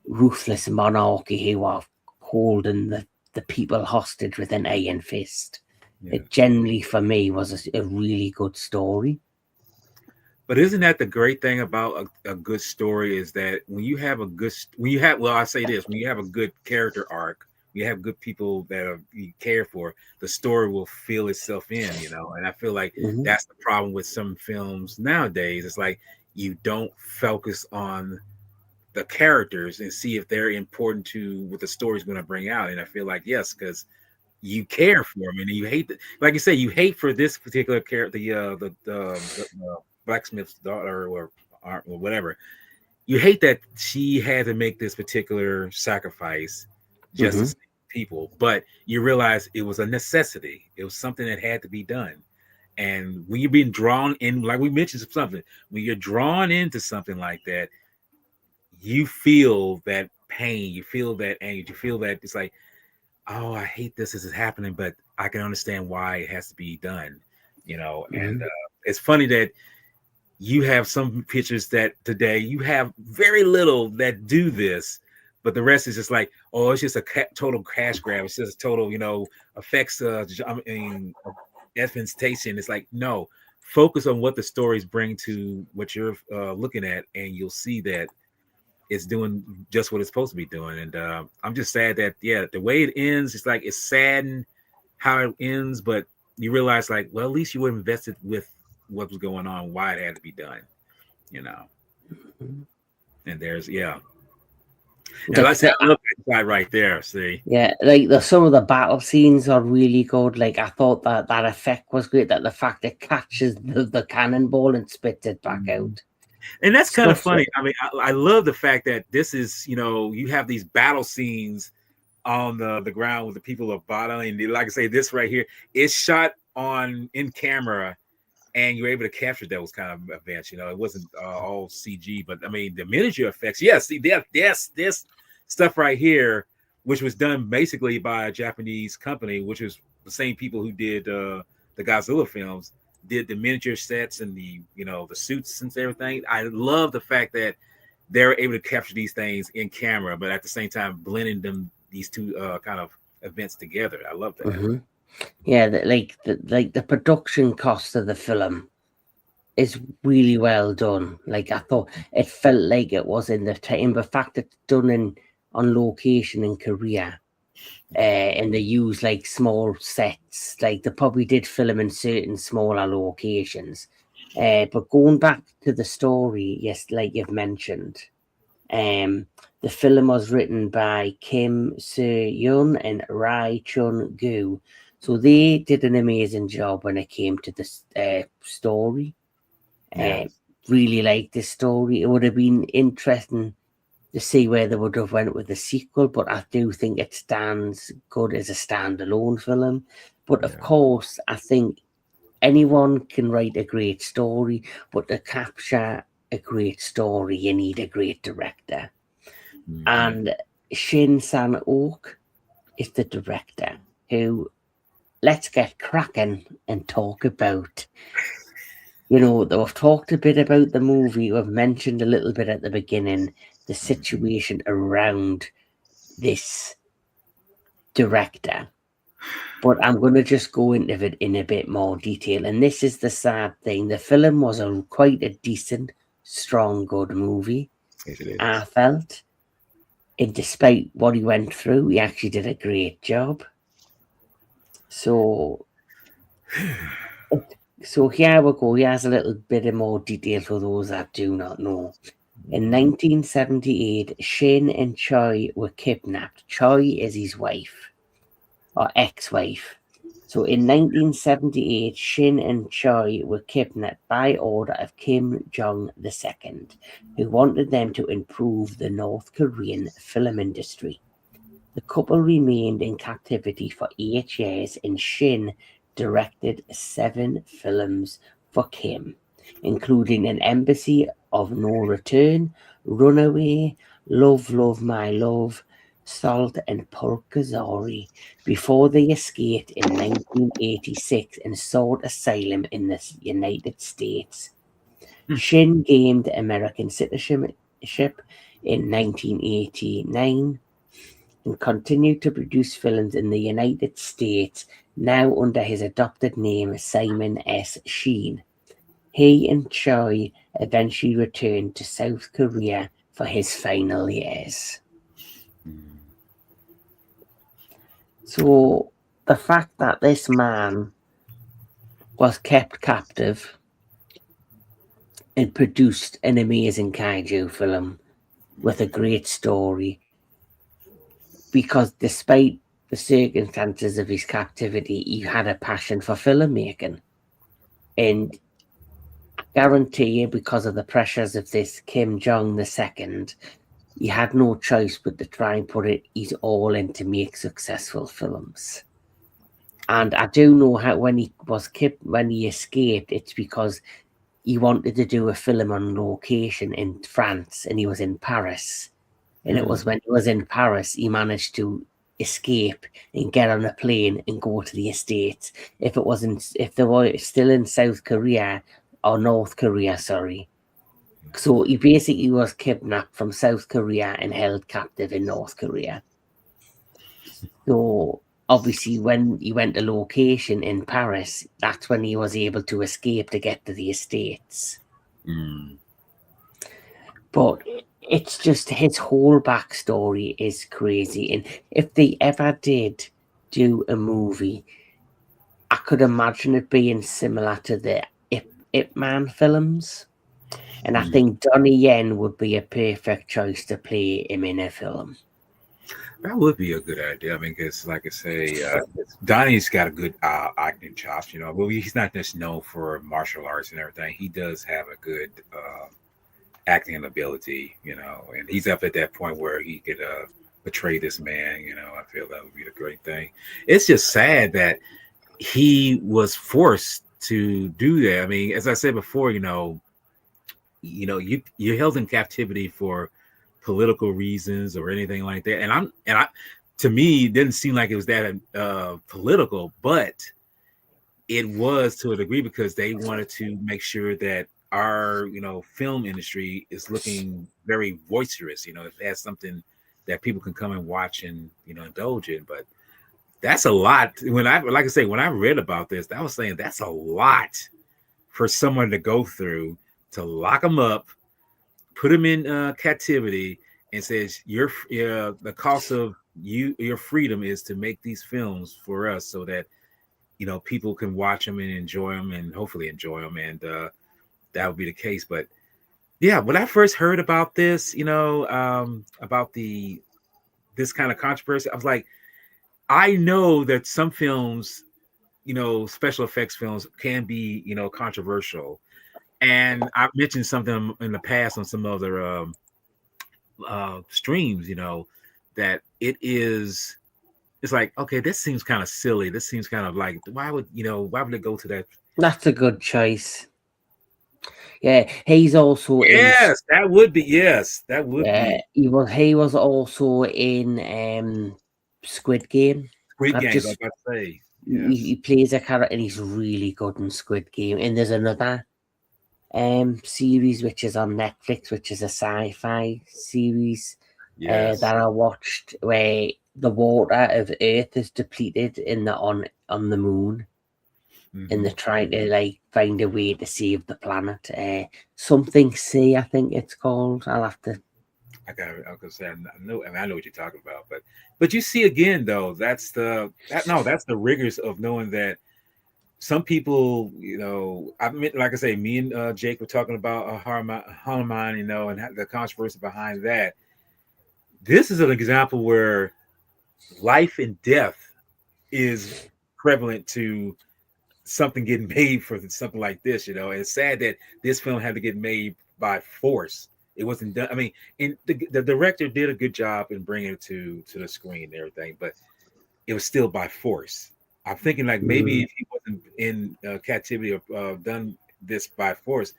ruthless monarchy who are holding the people hostage with an iron fist. Yeah. It generally, for me, was a really good story. But isn't that the great thing about a good story is that when you have well, I say this, when you have a good character arc, you have good people that you care for, the story will feel itself in, and I feel like Mm-hmm. that's the problem with some films nowadays. It's like you don't focus on the characters and see if they're important to what the story's going to bring out. And I feel like, yes, because you care for them and you hate like you say, you hate for this particular character, the blacksmith's daughter or whatever. You hate that she had to make this particular sacrifice just to Mm-hmm. save people, but you realize it was a necessity. It was something that had to be done. And when you're being drawn in, like we mentioned something, when you're drawn into something like that, you feel that pain, you feel that anger, you feel that it's like, oh, I hate this is happening, but I can understand why it has to be done, And Mm-hmm. it's funny that you have some pictures that today you have very little that do this, but the rest is just like, oh, it's just a total cash grab. It's just total, effects. I mean, expectation. It's like, no, focus on what the stories bring to what you're looking at, and you'll see that it's doing just what it's supposed to be doing. And I'm just sad that, yeah, the way it ends, it's like it's saddened how it ends, but you realize like, well, at least you were invested with what was going on, why it had to be done, you know. And there's and like I Like said, I love that guy right there. See, yeah, like some of the battle scenes are really good. Like I thought that effect was great. That the fact it catches the cannonball and spits it back out. and that's kind of Stuff funny. I mean, I love the fact that this is, you have these battle scenes on the ground with the people of battling. Like I say, this right here is shot on in camera, and you're able to capture those kind of events. It wasn't all CG, but I mean the miniature effects. Yes, see, this stuff right here, which was done basically by a Japanese company, which is the same people who did the Godzilla films, did the miniature sets and the suits and everything. I love the fact that they're able to capture these things in camera, but at the same time blending these two kind of events together. I love that. Mm-hmm. Yeah, the production cost of the film is really well done. Like I thought, it felt like it was in the time. The fact it's done on location in Korea, and they use like small sets. Like they probably did film in certain smaller locations. But going back to the story, yes, like you've mentioned, the film was written by Kim Se-yeon and Rai Chun-gu. So they did an amazing job when it came to this story. Yeah. Really liked this story. It would have been interesting to see where they would have went with the sequel, but I do think it stands good as a standalone film. But of Yeah. course, I think anyone can write a great story, but to capture a great story, you need a great director. Mm-hmm. And Shin San-ok is the director who, let's get cracking and talk about, we've talked a bit about the movie, we've mentioned a little bit at the beginning, the situation around this director. But I'm going to just go into it in a bit more detail. And this is the sad thing. The film was quite a decent, strong, good movie, Yes, it I is. felt. And despite what he went through, he actually did a great job. So here we go. Here's a little bit of more detail for those that do not know. In 1978, Shin and Choi were kidnapped. Choi is his wife, or ex-wife. So in 1978, Shin and Choi were kidnapped by order of Kim Jong II, who wanted them to improve the North Korean film industry. The couple remained in captivity for 8 years, and Shin directed 7 films for Kim, including An Embassy of No Return, Runaway, Love, Love, My Love, Salt, and PULGASARI, before they escaped in 1986 and sought asylum in the United States. Hmm. Shin gained American citizenship in 1989 and continued to produce films in the United States, now under his adopted name Simon S. Sheen. He and Choi eventually returned to South Korea for his final years. Mm. So the fact that this man was kept captive and produced an amazing kaiju film with a great story, because despite the circumstances of his captivity, he had a passion for filmmaking. And guarantee you, because of the pressures of this Kim Jong II, he had no choice but to try and put it his all in to make successful films. And I do know how when he escaped, it's because he wanted to do a film on location in France, and he was in Paris. And it Mm. was when he was in Paris he managed to escape and get on a plane and go to the States. If they were still in South Korea or North Korea, sorry. So he basically was kidnapped from South Korea and held captive in North Korea. So obviously when he went to location in Paris, that's when he was able to escape to get to the States. Mm. But it's just his whole backstory is crazy. And if they ever did do a movie, I could imagine it being similar to the Ip Man films. And I Mm. think Donnie Yen would be a perfect choice to play him in a film. That would be a good idea. I mean, because like I say, Donnie's got a good acting chops. You know, well, he's not just known for martial arts and everything. He does have a good acting ability. You know, and he's up at that point where he could portray this man. You know, I feel that would be the great thing. It's just sad that he was forced to do that. I mean, as I said before, you're held in captivity for political reasons or anything like that. And I to me it didn't seem like it was that political, but it was to a degree because they wanted to make sure that our film industry is looking very boisterous. It has something that people can come and watch and indulge in. But that's a lot. When I read about this, I was saying that's a lot for someone to go through, to lock them up, put them in captivity, and says the cost of your freedom is to make these films for us, so that people can watch them and enjoy them, and hopefully enjoy them, and that would be the case. But yeah, when I first heard about this, about this kind of controversy, I was like, I know that some films, special effects films can be controversial, and I've mentioned something in the past on some other streams, that it's like, okay, this seems kind of silly. This seems kind of like, why would it go to that? That's a good choice. Yeah, he's also in. Yes, that would be. Yes, that would Yeah, be. he was also in Squid Game. Squid I've Games, I was just about to say. he Yes. plays a character and he's really good in Squid Game. And there's another series which is on Netflix, which is a sci-fi series that Yes. I watched, where the water of Earth is depleted on the moon, and they're Mm-hmm. trying to like find a way to save the planet. Something Sea, I think it's called. I'll have to. I was gonna say, I know what you're talking about, but you see again though, that's the rigors of knowing that some people, I mean, like I say, me and Jake were talking about Hanuman, and the controversy behind that. This is an example where life and death is prevalent to something getting made for something like this. And it's sad that this film had to get made by force. It wasn't done. I mean, and the director did a good job in bringing it to the screen and everything, but it was still by force. I'm thinking like maybe if he wasn't in captivity or done this by force,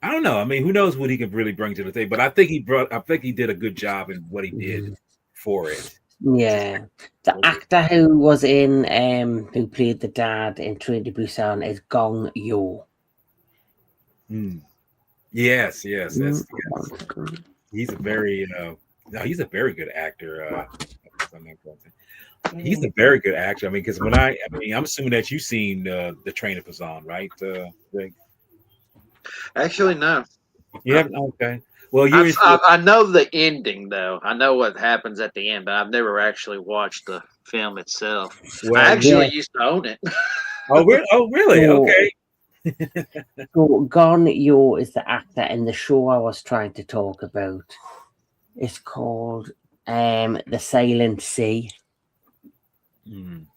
I don't know. I mean, who knows what he could really bring to the table? But I think he did a good job in what he did for it. Yeah, the actor who was in who played the dad in Train to Busan is Gong Yoo. Yes. He's a very he's a very good actor. He's a very good actor. I mean, because I'm assuming that you've seen the Train to Busan, right? Greg? Actually, no. You haven't? Okay. Well, I know the ending, though. I know what happens at the end, but I've never actually watched the film itself. Well, I actually used to own it. Oh, really? Okay. So Gon Yo is the actor in the show I was trying to talk about. It's called The Silent Sea. And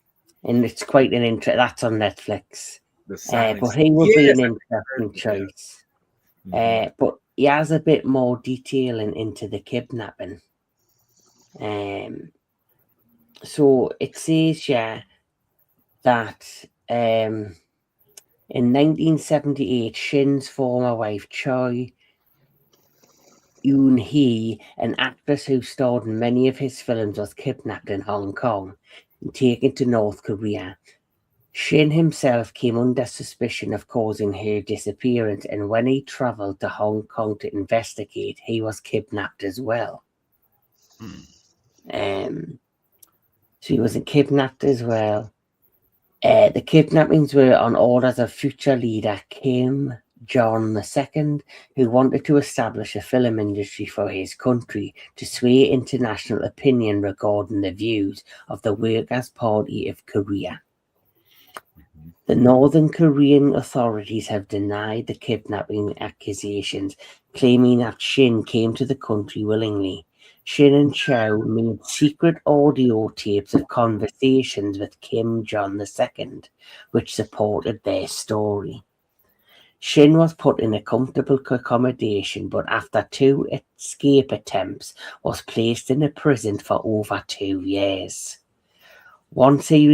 it's quite an interest. That's on Netflix. But he would be an interesting choice. But he has a bit more detailing into the kidnapping. So it says that in 1978, Shin's former wife Choi Yoon-hee, an actress who starred in many of his films, was kidnapped in Hong Kong and taken to North Korea. Shin himself came under suspicion of causing her disappearance, and when he travelled to Hong Kong to investigate, he was kidnapped as well. So he was kidnapped as well. The kidnappings were on orders of future leader Kim Jong II, who wanted to establish a film industry for his country to sway international opinion regarding the views of the Workers' Party of Korea. The Northern Korean authorities have denied the kidnapping accusations, claiming that Shin came to the country willingly. Shin and Chow made secret audio tapes of conversations with Kim Jong II, which supported their story. Shin was put in a comfortable accommodation, but after 2 escape attempts, was placed in a prison for over 2 years. Once his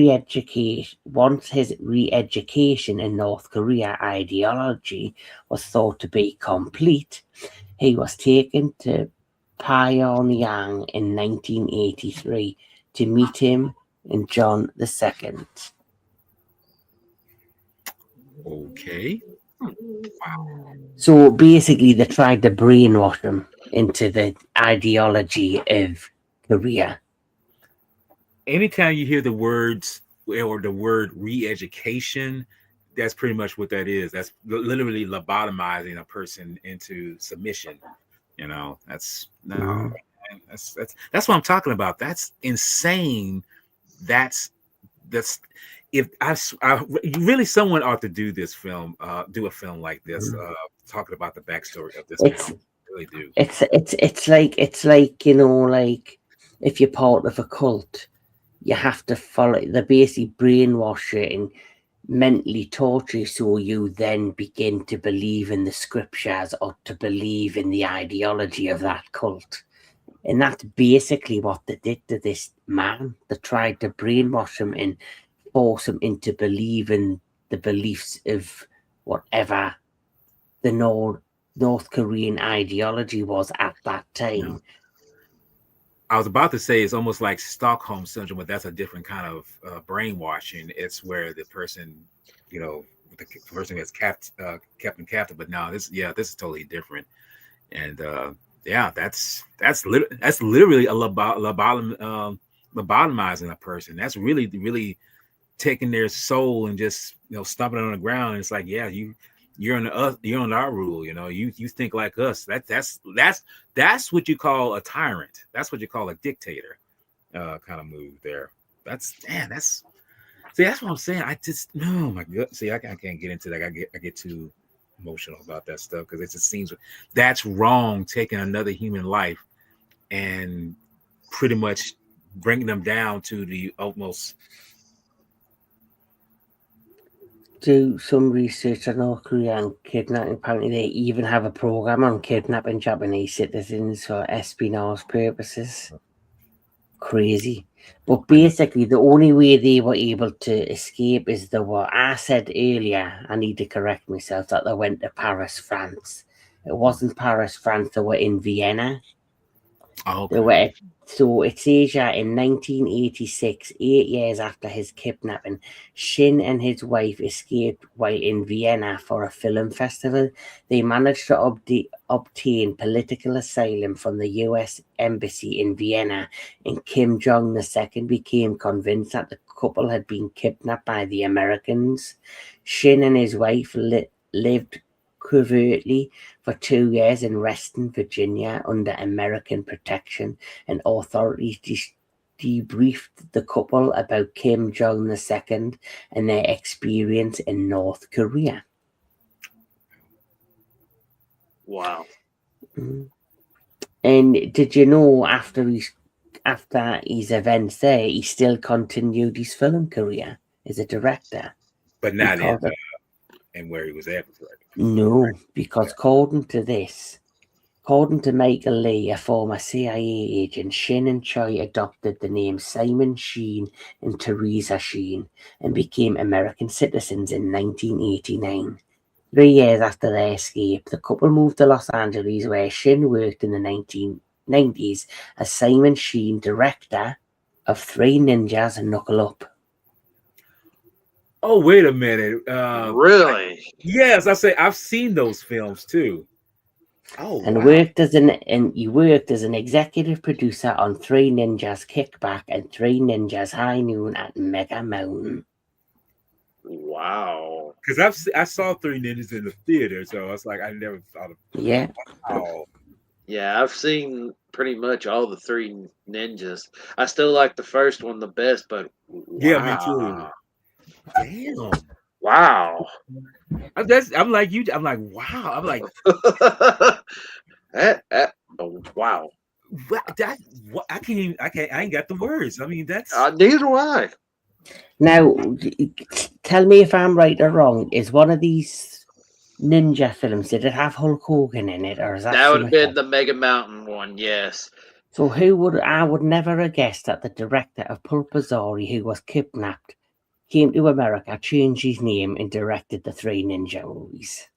re-education in North Korea ideology was thought to be complete, he was taken to Pyongyang in 1983 to meet him and John II. Okay. Wow. So basically, they tried to brainwash him into the ideology of Korea. Anytime you hear the words or the word re-education, that's pretty much what that is. That's literally lobotomizing a person into submission. That's what I'm talking about. That's insane. That's if I really, someone ought to do this film, do a film like this, talking about the backstory of this film. I really do. It's like like if you're part of a cult, you have to follow the basic brainwash you and mentally torture you, so you then begin to believe in the scriptures or to believe in the ideology of that cult. And that's basically what they did to this man. They tried to brainwash him and force him into believing the beliefs of whatever the North Korean ideology was at that time. I was about to say it's almost like Stockholm syndrome, but that's a different kind of brainwashing. It's where the person, the person gets kept in captive. But now this is totally different. And that's literally a lobotomizing a person. That's really taking their soul and just stomping it on the ground. And it's like, you're on our rule. You think like us. That's what you call a tyrant. That's what you call a dictator kind of move there. That's what I'm saying. Oh my God. See, I can't get into that. I get too emotional about that stuff because it just seems that's wrong, taking another human life and pretty much bringing them down to the utmost do some research on North Korea and kidnapping. Apparently, they even have a program on kidnapping Japanese citizens for espionage purposes. Crazy. But basically, the only way they were able to escape is they were. I said earlier, I need to correct myself, that they went to Paris, France. It wasn't Paris, France. They were in Vienna. Oh, They were. So it says here in 1986, 8 years after his kidnapping, Shin and his wife escaped while in Vienna for a film festival. They managed to obtain political asylum from the US Embassy in Vienna, and Kim Jong II became convinced that the couple had been kidnapped by the Americans. Shin and his wife lived covertly for 2 years in Reston, Virginia, under American protection, and authorities debriefed the couple about Kim Jong II and their experience in North Korea. Wow. And did you know after his events there, he still continued his film career as a director? but not in where he was at. No, because according to Michael Lee, a former CIA agent, Shin and Choi adopted the names Simon Sheen and Teresa Sheen and became American citizens in 1989. 3 years after their escape, the couple moved to Los Angeles, where Shin worked in the 1990s as Simon Sheen, director of Three Ninjas and Knuckle Up. Oh, wait a minute. Really? Yes, I say I've seen those films too. Oh, And wow. he worked as an executive producer on Three Ninjas Kickback and Three Ninjas High Noon at Mega Mountain. Wow. Because I saw Three Ninjas in the theater, so I was like, I never thought of. Yeah. Wow. Yeah, I've seen pretty much all the Three Ninjas. I still like the first one the best, but wow. Yeah, me too. Damn. Wow. I'm like you. I'm like, wow. I'm like, wow. I can't even. I ain't got the words. I mean, that's. Neither do I. Now, tell me if I'm right or wrong. Is one of these ninja films, did it have Hulk Hogan in it, or is That would have been the Mega Mountain one, yes. So I would never have guessed that the director of PULGASARI, who was kidnapped, came to America, changed his name, and directed the Three Ninja movies.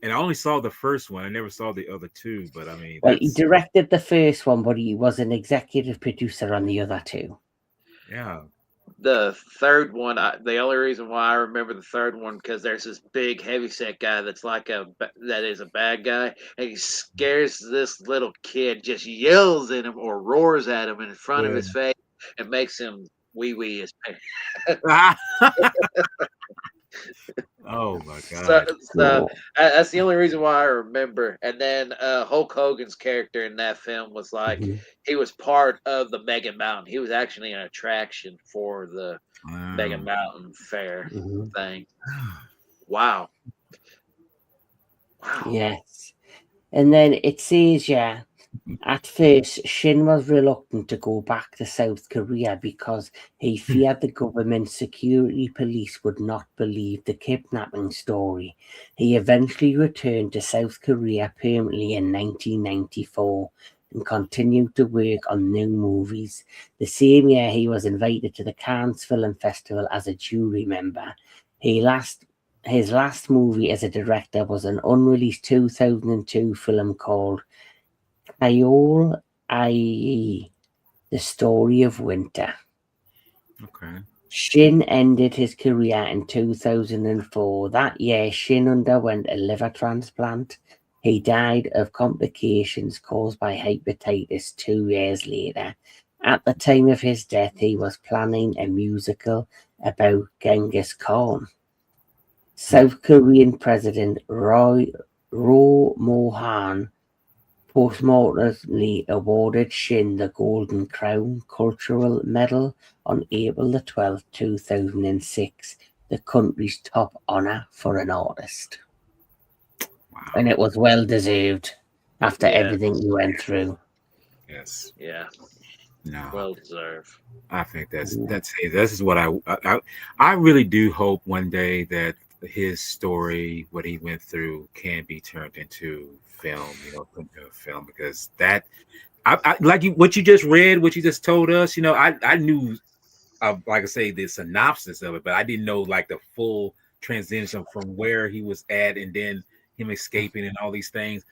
And I only saw the first one. I never saw the other two, but I mean, well, he directed the first one, but he was an executive producer on the other two. Yeah. The third one, the only reason why I remember the third one, because there's this big heavyset guy that is a bad guy, and he scares this little kid, just yells at him or roars at him in front of his face, and makes him wee his pants. Oh my god! So that's the only reason why I remember. And then Hulk Hogan's character in that film was like he was part of the Mega Mountain. He was actually an attraction for the Mega Mountain Fair thing. Wow. Yes. And then it says, at first, Shin was reluctant to go back to South Korea because he feared the government security police would not believe the kidnapping story. He eventually returned to South Korea permanently in 1994 and continued to work on new movies. The same year, he was invited to the Cannes Film Festival as a jury member. His last movie as a director was an unreleased 2002 film called Kaiju, i.e., The Story of Winter. Okay. Shin ended his career in 2004. That year, Shin underwent a liver transplant. He died of complications caused by hepatitis 2 years later. At the time of his death, he was planning a musical about Genghis Khan. South Korean President Roh Moo-hyun posthumously awarded Shin the Golden Crown Cultural Medal on April 12, 2006, the country's top honour for an artist. Wow. And it was well deserved after everything he went through. Yes. Yeah. No, Well deserved. I think this is what I really do hope one day that his story, what he went through, can be turned into film. Put into a film because that I like what you just read, what you just told us. I knew, like I say, the synopsis of it, but I didn't know like the full transition from where he was at and then him escaping and all these things.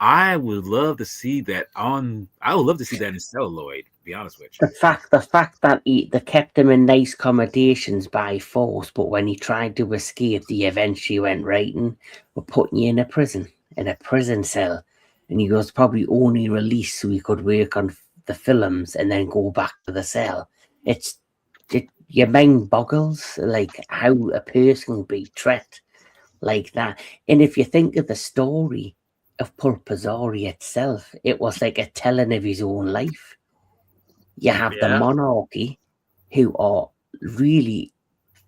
I would love to see that I would love to see that in celluloid. To be honest with you. The fact that they kept him in nice accommodations by force, but when he tried to escape, they eventually went right and were putting you in a prison cell, and he was probably only released so he could work on the films and then go back to the cell. Your mind boggles like how a person can be treated like that. And if you think of the story of Pulpazari itself, it was like a telling of his own life. You have the Yeah. monarchy who are really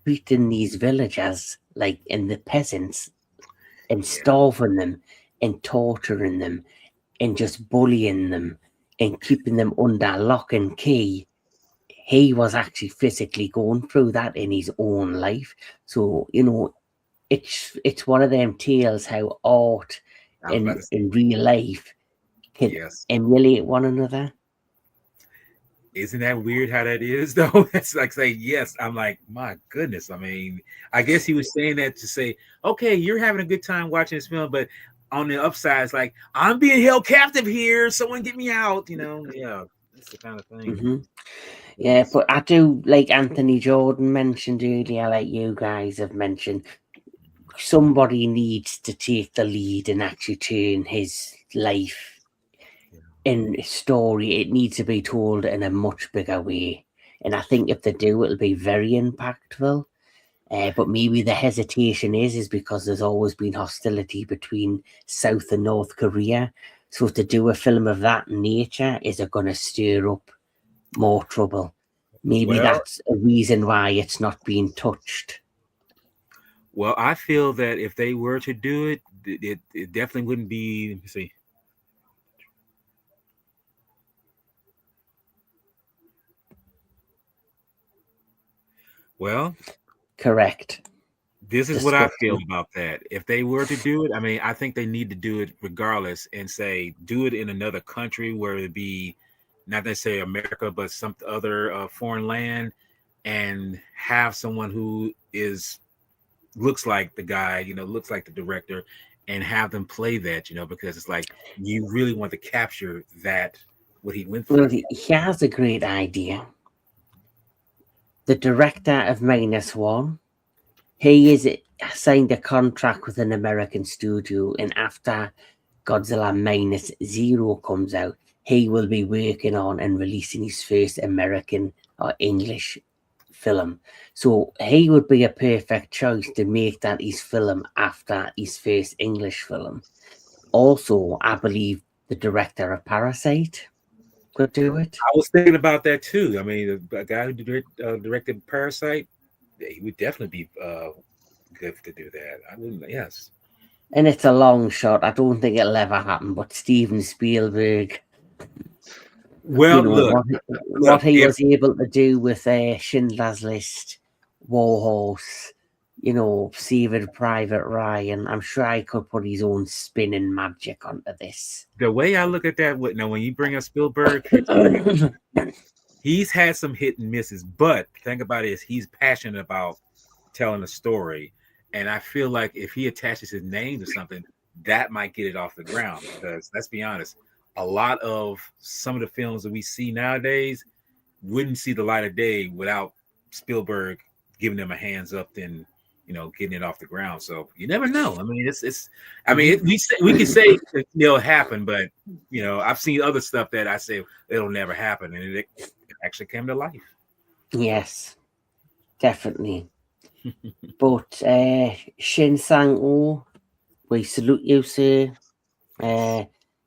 treating these villagers like in the peasants and starving them and torturing them and just bullying them and keeping them under lock and key. He was actually physically going through that in his own life. So, it's one of them tales how art I was about to say in real life can yes. emulate one another. Isn't that weird how that is though? That's like saying yes. I'm like, my goodness. I mean, I guess he was saying that to say, okay, you're having a good time watching this film, but on the upside, it's like I'm being held captive here. Someone get me out. Yeah, that's the kind of thing. Hmm. Yeah, but I do, like Anthony Jordan mentioned earlier, like you guys have mentioned, somebody needs to take the lead and actually turn his life in story. It needs to be told in a much bigger way. And I think if they do, it'll be very impactful. But maybe the hesitation is because there's always been hostility between South and North Korea. So to do a film of that nature, is it going to stir up more trouble? Maybe Well, that's a reason why it's not being touched. well, I feel that if they were to do it, it definitely wouldn't be. Let me see. Well, Correct. this is what I feel Disgusting. about that. If they were to do it, I mean, I think they need to do it regardless and say, do it in another country where it be not necessarily America, but some other foreign land and have someone who looks like the guy, looks like the director and have them play that, because it's like you really want to capture that, what he went Well, through. he has a great idea. The director of -1, he is signed a contract with an American studio, and after Godzilla -0 comes out, he will be working on and releasing his first American or English film. So he would be a perfect choice to make that his film after his first English film. Also, I believe the director of Parasite could do it. I was thinking about that too. I mean, a guy who directed Parasite, he would definitely be good to do that. I wouldn't. Yes. And it's a long shot. I don't think it'll ever happen. But Steven Spielberg, Well, look, what he if was able to do with Schindler's List, Warhorse, Saving Private Ryan, I'm sure he could put his own spin and magic onto this. the way I look at that, when you bring up Spielberg, he's had some hit and misses, but the thing about it is he's passionate about telling a story, and I feel like if he attaches his name to something, that might get it off the ground. Because let's be honest, a lot of some of the films that we see nowadays wouldn't see the light of day without Spielberg giving them a hands up and getting it off the ground. So you never know. I mean, we can say it'll happen, but I've seen other stuff that I say it'll never happen, and it actually came to life. Yes, definitely. But Shin Sang-oh, we salute you, sir.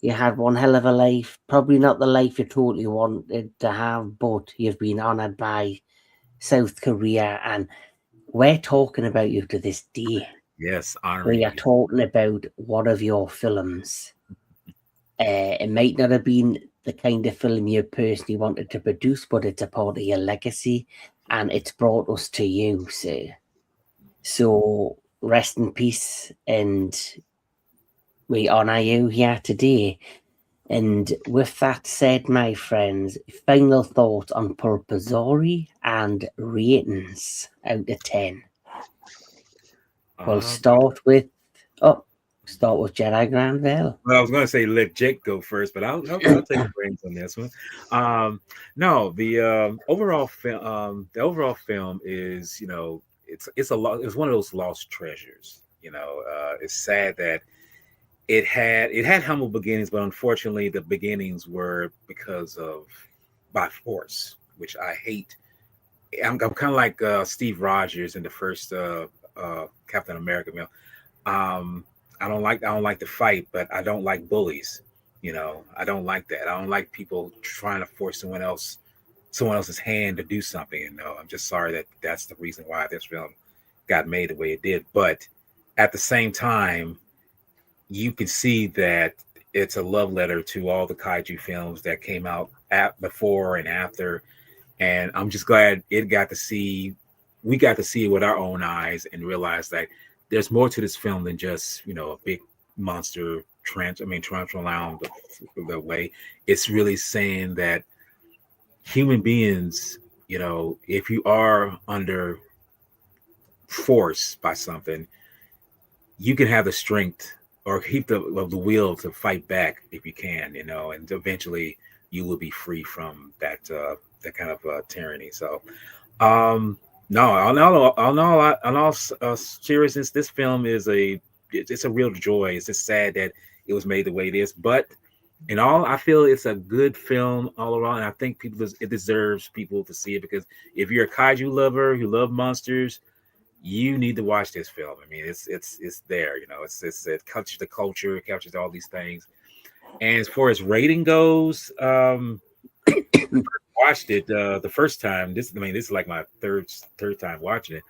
You had one hell of a life. Probably not the life you totally wanted to have, but you've been honoured by South Korea, and we're talking about you to this day. Yes, honoring We are you. talking about one of your films. It might not have been the kind of film you personally wanted to produce, but it's a part of your legacy, and it's brought us to you, sir. So rest in peace, and we honour you here today. And with that said, my friends, final thoughts on PULGASARI and ratings out of 10. We'll start with Jedi Granville. Well, I was going to say let Jake go first, but I'll take the reins on this one. No, the overall film is, you know, it's one of those lost treasures. You know, it's sad that it had humble beginnings, but unfortunately, the beginnings were because of by force, which I hate. I'm kind of like Steve Rogers in the first Captain America. You know, I don't like the fight, but I don't like bullies. You know, I don't like that. I don't like people trying to force someone else's hand to do something. You know, I'm just sorry that that's the reason why this film got made the way it did. But at the same time, you can see that it's a love letter to all the kaiju films that came out before and after. And I'm just glad we got to see it with our own eyes and realize that there's more to this film than just, you know, a big monster tarantula around the way. It's really saying that human beings, you know, if you are under force by something, you can have the strength or keep the will to fight back if you can, you know, and eventually you will be free from that kind of tyranny. So, no, on all seriousness, this film is it's a real joy. It's just sad that it was made the way it is, but in all, I feel it's a good film all around. And I think it deserves people to see it, because if you're a kaiju lover, you love monsters, you need to watch this film. I mean, it's there, you know, it captures the culture, it captures all these things. And as far as rating goes, watched it the first time. This is like my third time watching it.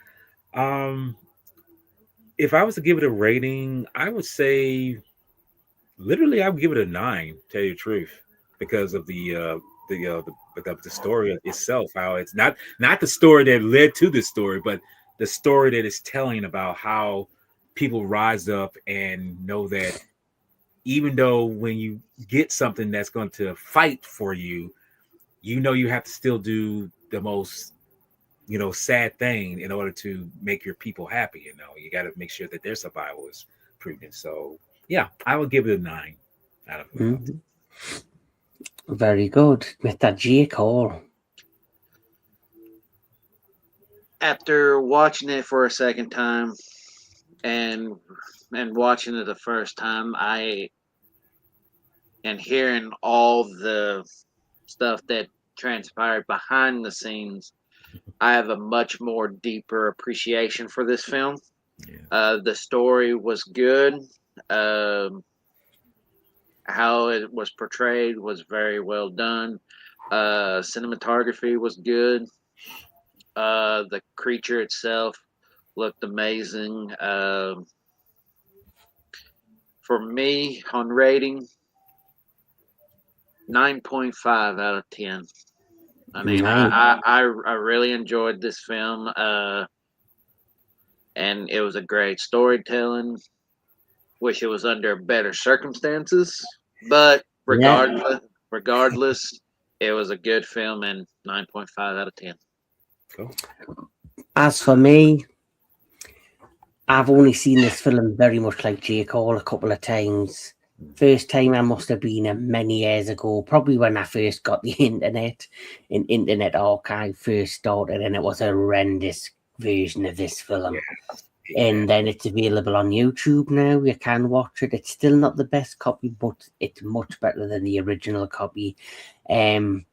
If I was to give it a rating, I would say literally I would give it a 9, tell you the truth, because of the story itself, how it's not the story that led to this story, but the story that it's telling about how people rise up and know that even though when you get something that's going to fight for you, you know, you have to still do the most, you know, sad thing in order to make your people happy. You know, you got to make sure that their survival is proven. So yeah, I would give it a 9 out of 10. Mm-hmm. Very good. Mr. Jake Hall. After watching it for a second time and watching it the first time, and hearing all the stuff that transpired behind the scenes, I have a much more deeper appreciation for this film. Yeah. The story was good. How it was portrayed was very well done. Cinematography was good. The creature itself looked amazing. For me, on rating, 9.5 out of 10. I mean, I really enjoyed this film, and it was a great storytelling. Wish it was under better circumstances, but regardless, it was a good film, and 9.5 out of 10. Cool. As for me, I've only seen this film very much like Jake Hall a couple of times. First time I must have been many years ago, probably when I first got the internet and Internet Archive first started, and it was a horrendous version of this film. Yeah. And then it's available on YouTube now. You can watch it. It's still not the best copy, but it's much better than the original copy. I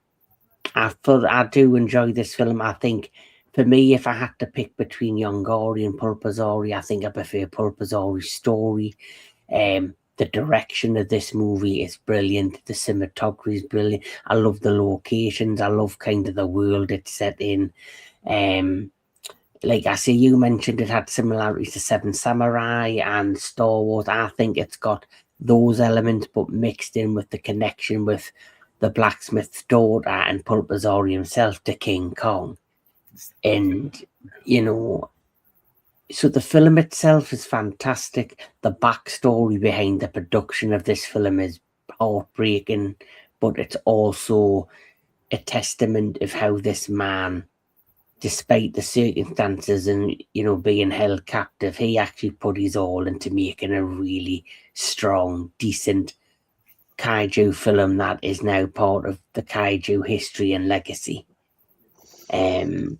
do enjoy this film. I think for me, if I had to pick between Yongari and PULGASARI, I think I prefer PULGASARI's story. The direction of this movie is brilliant. The cinematography is brilliant. I love the locations. I love kind of the world it's set in. Like I see, you mentioned it had similarities to Seven Samurai and Star Wars. I think it's got those elements, but mixed in with the connection with the blacksmith's daughter and Pulgasari himself to King Kong. And, so the film itself is fantastic. The backstory behind the production of this film is heartbreaking, but it's also a testament of how this man, despite the circumstances and, being held captive, he actually put his all into making a really strong, decent kaiju film that is now part of the kaiju history and legacy. In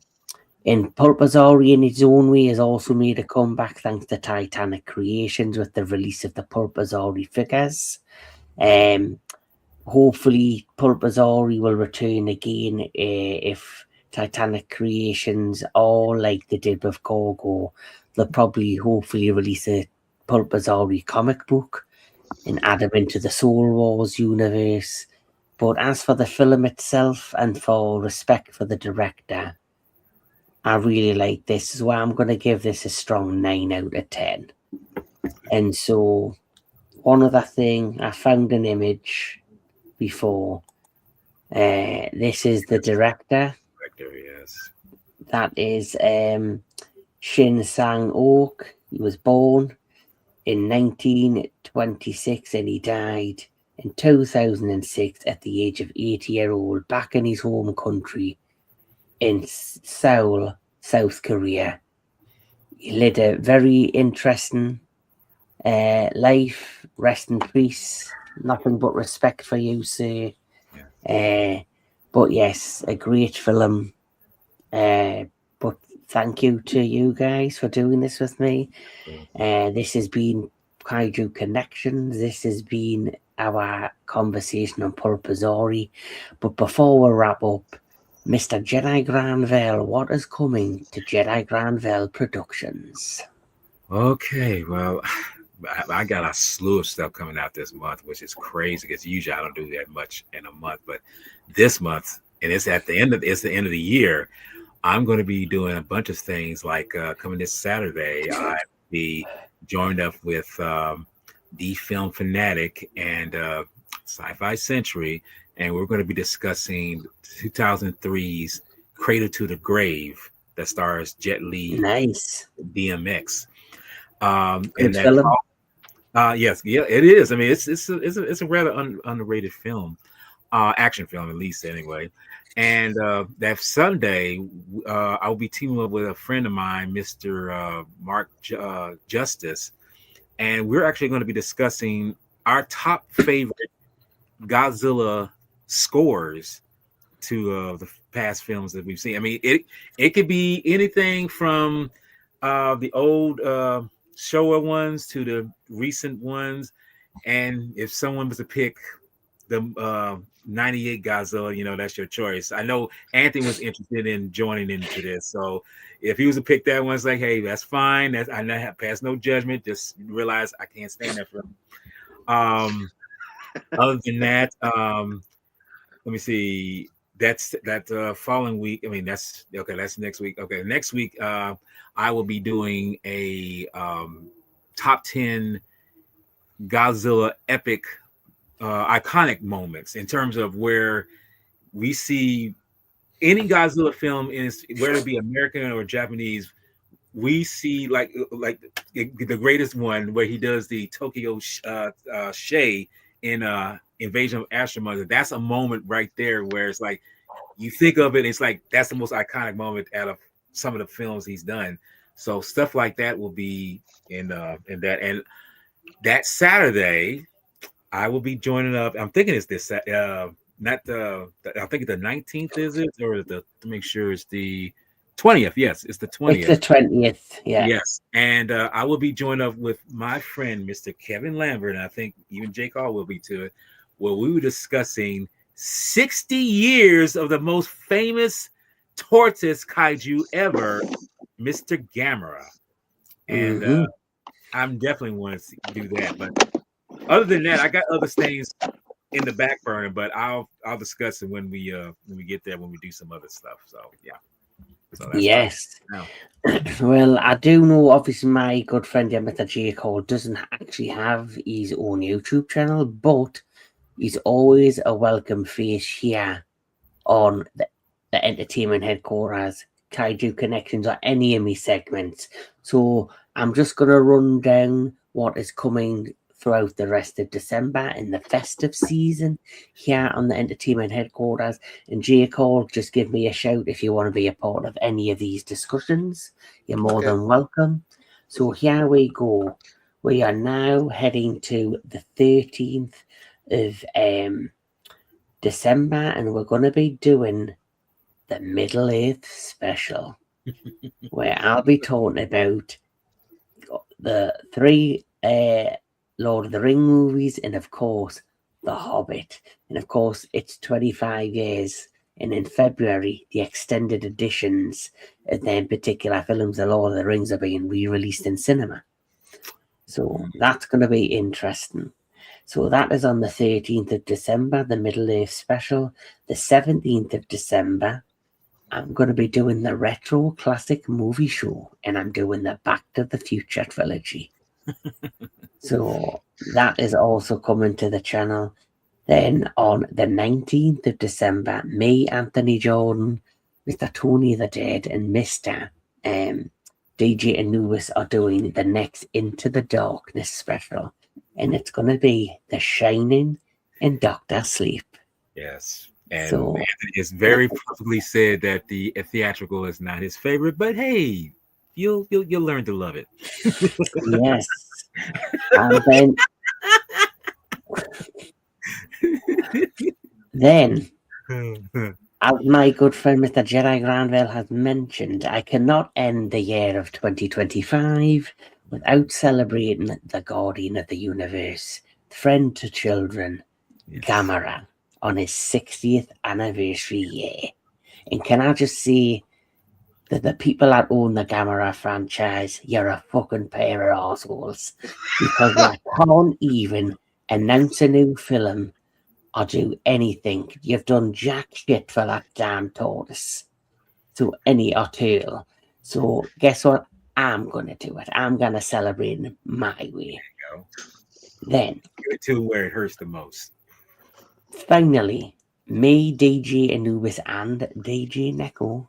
Pulgasari, in its own way, has also made a comeback thanks to Titanic Creations with the release of the Pulgasari figures. Hopefully, Pulgasari will return again if Titanic Creations, or like they did with Cargo, they'll probably hopefully release a Pulgasari comic book and add him into the Soul Wars universe. But as for the film itself and for respect for the director, I really like this. Is why I'm going to give this a strong 9 out of 10. And so, one other thing, I found an image before. This is the director. Yes. That is Shin Sang-ok. He was born in 1926 and he died in 2006 at the age of 80-year-old back in his home country in Seoul, South Korea. He led a very interesting life. Rest in peace. Nothing but respect for you, sir. But yes, a great film. But thank you to you guys for doing this with me. This has been Kaiju Connections. This has been our conversation on Pulgasari. But before we wrap up, Mr. Jedi Granville, what is coming to Jedi Granville Productions? Okay, well, I got a slew of stuff coming out this month, which is crazy because usually I don't do that much in a month. But this month, and it's the end of the year, I'm going to be doing a bunch of things. Like coming this Saturday, I'll be joined up with the Film Fanatic and Sci-Fi Century, and we're going to be discussing 2003's Cradle to the Grave that stars Jet Li. Nice. DMX. Good film. Yes, yeah, it is. I mean, it's a rather underrated film, action film at least, anyway. And that Sunday, I'll be teaming up with a friend of mine, Mr. Mark Justice, and we're actually going to be discussing our top favorite Godzilla scores to the past films that we've seen. I mean, it could be anything from the old Showa ones to the recent ones, and if someone was to pick the 98 Godzilla, that's your choice. I know Anthony was interested in joining into this, so if he was to pick that one, it's like, hey, that's fine. I have passed no judgment. Just realize I can't stand that film. Other than that, let me see. That's that following week. I mean, that's okay. That's next week. Okay, next week, I will be doing a top 10 Godzilla epic, iconic moments in terms of where we see any Godzilla film, whether it be American or Japanese, we see like the greatest one where he does the Tokyo Shay in Invasion of Astro Mother. That's a moment right there where it's like you think of it, it's like that's the most iconic moment out of some of the films he's done. So stuff like that will be in that. And that Saturday, I will be joining up. I'm thinking it's this not the I think the 19th, is it? Or to make sure it's the 20th. Yes, it's the 20th. It's the 20th, yeah. Yes. And I will be joined up with my friend, Mr. Kevin Lambert, and I think even Jake Hall will be to it, where we were discussing 60 years of the most famous tortoise kaiju ever, Mr. Gamera. And I'm definitely want to do that. But other than that, I got other things in the back burner, but I'll discuss it when we get there, when we do some other stuff. So yeah. So that's yes. Well, I do know, obviously, my good friend Mr. Jake Hall doesn't actually have his own YouTube channel, but He's always a welcome face here on the entertainment headquarters, Kaiju Connections, or any of my segments. So I'm just going to run down what is coming throughout the rest of December in the festive season here on the entertainment headquarters. And J. Cole, just give me a shout if you want to be a part of any of these discussions. You're more than welcome. So here we go. We are now heading to the 13th of December, and we're going to be doing the Middle Earth special, where I'll be talking about the three Lord of the Ring movies, and of course, The Hobbit. And of course, it's 25 years, and in February, the extended editions of them particular films, The Lord of the Rings, are being re-released in cinema. So that's going to be interesting. So that is on the 13th of December, the Middle Earth special. The 17th of December, I'm going to be doing the Retro Classic Movie Show, and I'm doing the Back to the Future trilogy. So that is also coming to the channel. Then on the 19th of December, me, Anthony Jordan, Mr. Tony the Dead, and Mr. DJ Anubis are doing the next Into the Darkness special. And it's going to be The Shining and Doctor Sleep. Yes. And So, Anthony has very publicly said that the theatrical is not his favorite, but hey, you'll learn to love it. yes. And then, as my good friend Mr. Jedi Granville has mentioned, I cannot end the year of 2025 without celebrating the guardian of the universe, friend to children, Yes. Gamera, on his 60th anniversary year. And can I just say that the people that own the Gamera franchise, you're a fucking pair of assholes, because you can't even announce a new film or do anything. You've done jack shit for that damn tortoise. So any or turtle. So guess what? I'm gonna do it. I'm gonna celebrate it my way. Go. Then Give it to where it hurts the most. finally, me, DJ Anubis, and DJ Neko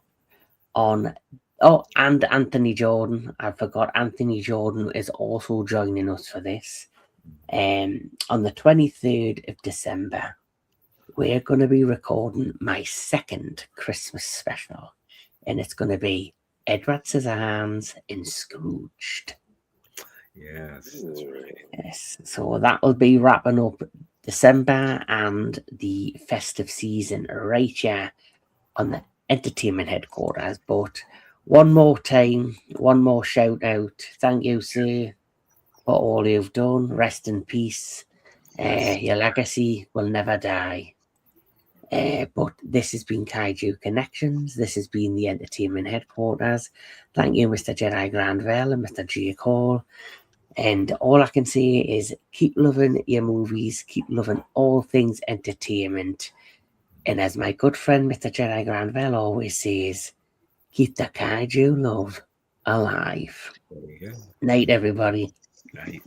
on. Oh, and Anthony Jordan. I forgot Anthony Jordan is also joining us for this. On the 23rd of December, we're going to be recording my second Christmas special, and it's going to be Edward Scissorhands and Scrooged. Yes, that's right. Yes, so that'll be wrapping up December and the festive season right here on the entertainment headquarters. But one more time, one more shout out. Thank you, sir, for all you've done. Rest in peace. Your legacy will never die. But this has been Kaiju Connections. This has been the entertainment headquarters. Thank you, Mr. Jedi Granville and Mr. J. Cole. And all I can say is keep loving your movies, keep loving all things entertainment. And as my good friend Mr. Jedi Granville always says, keep the kaiju love alive. There you go. Night, everybody. Night.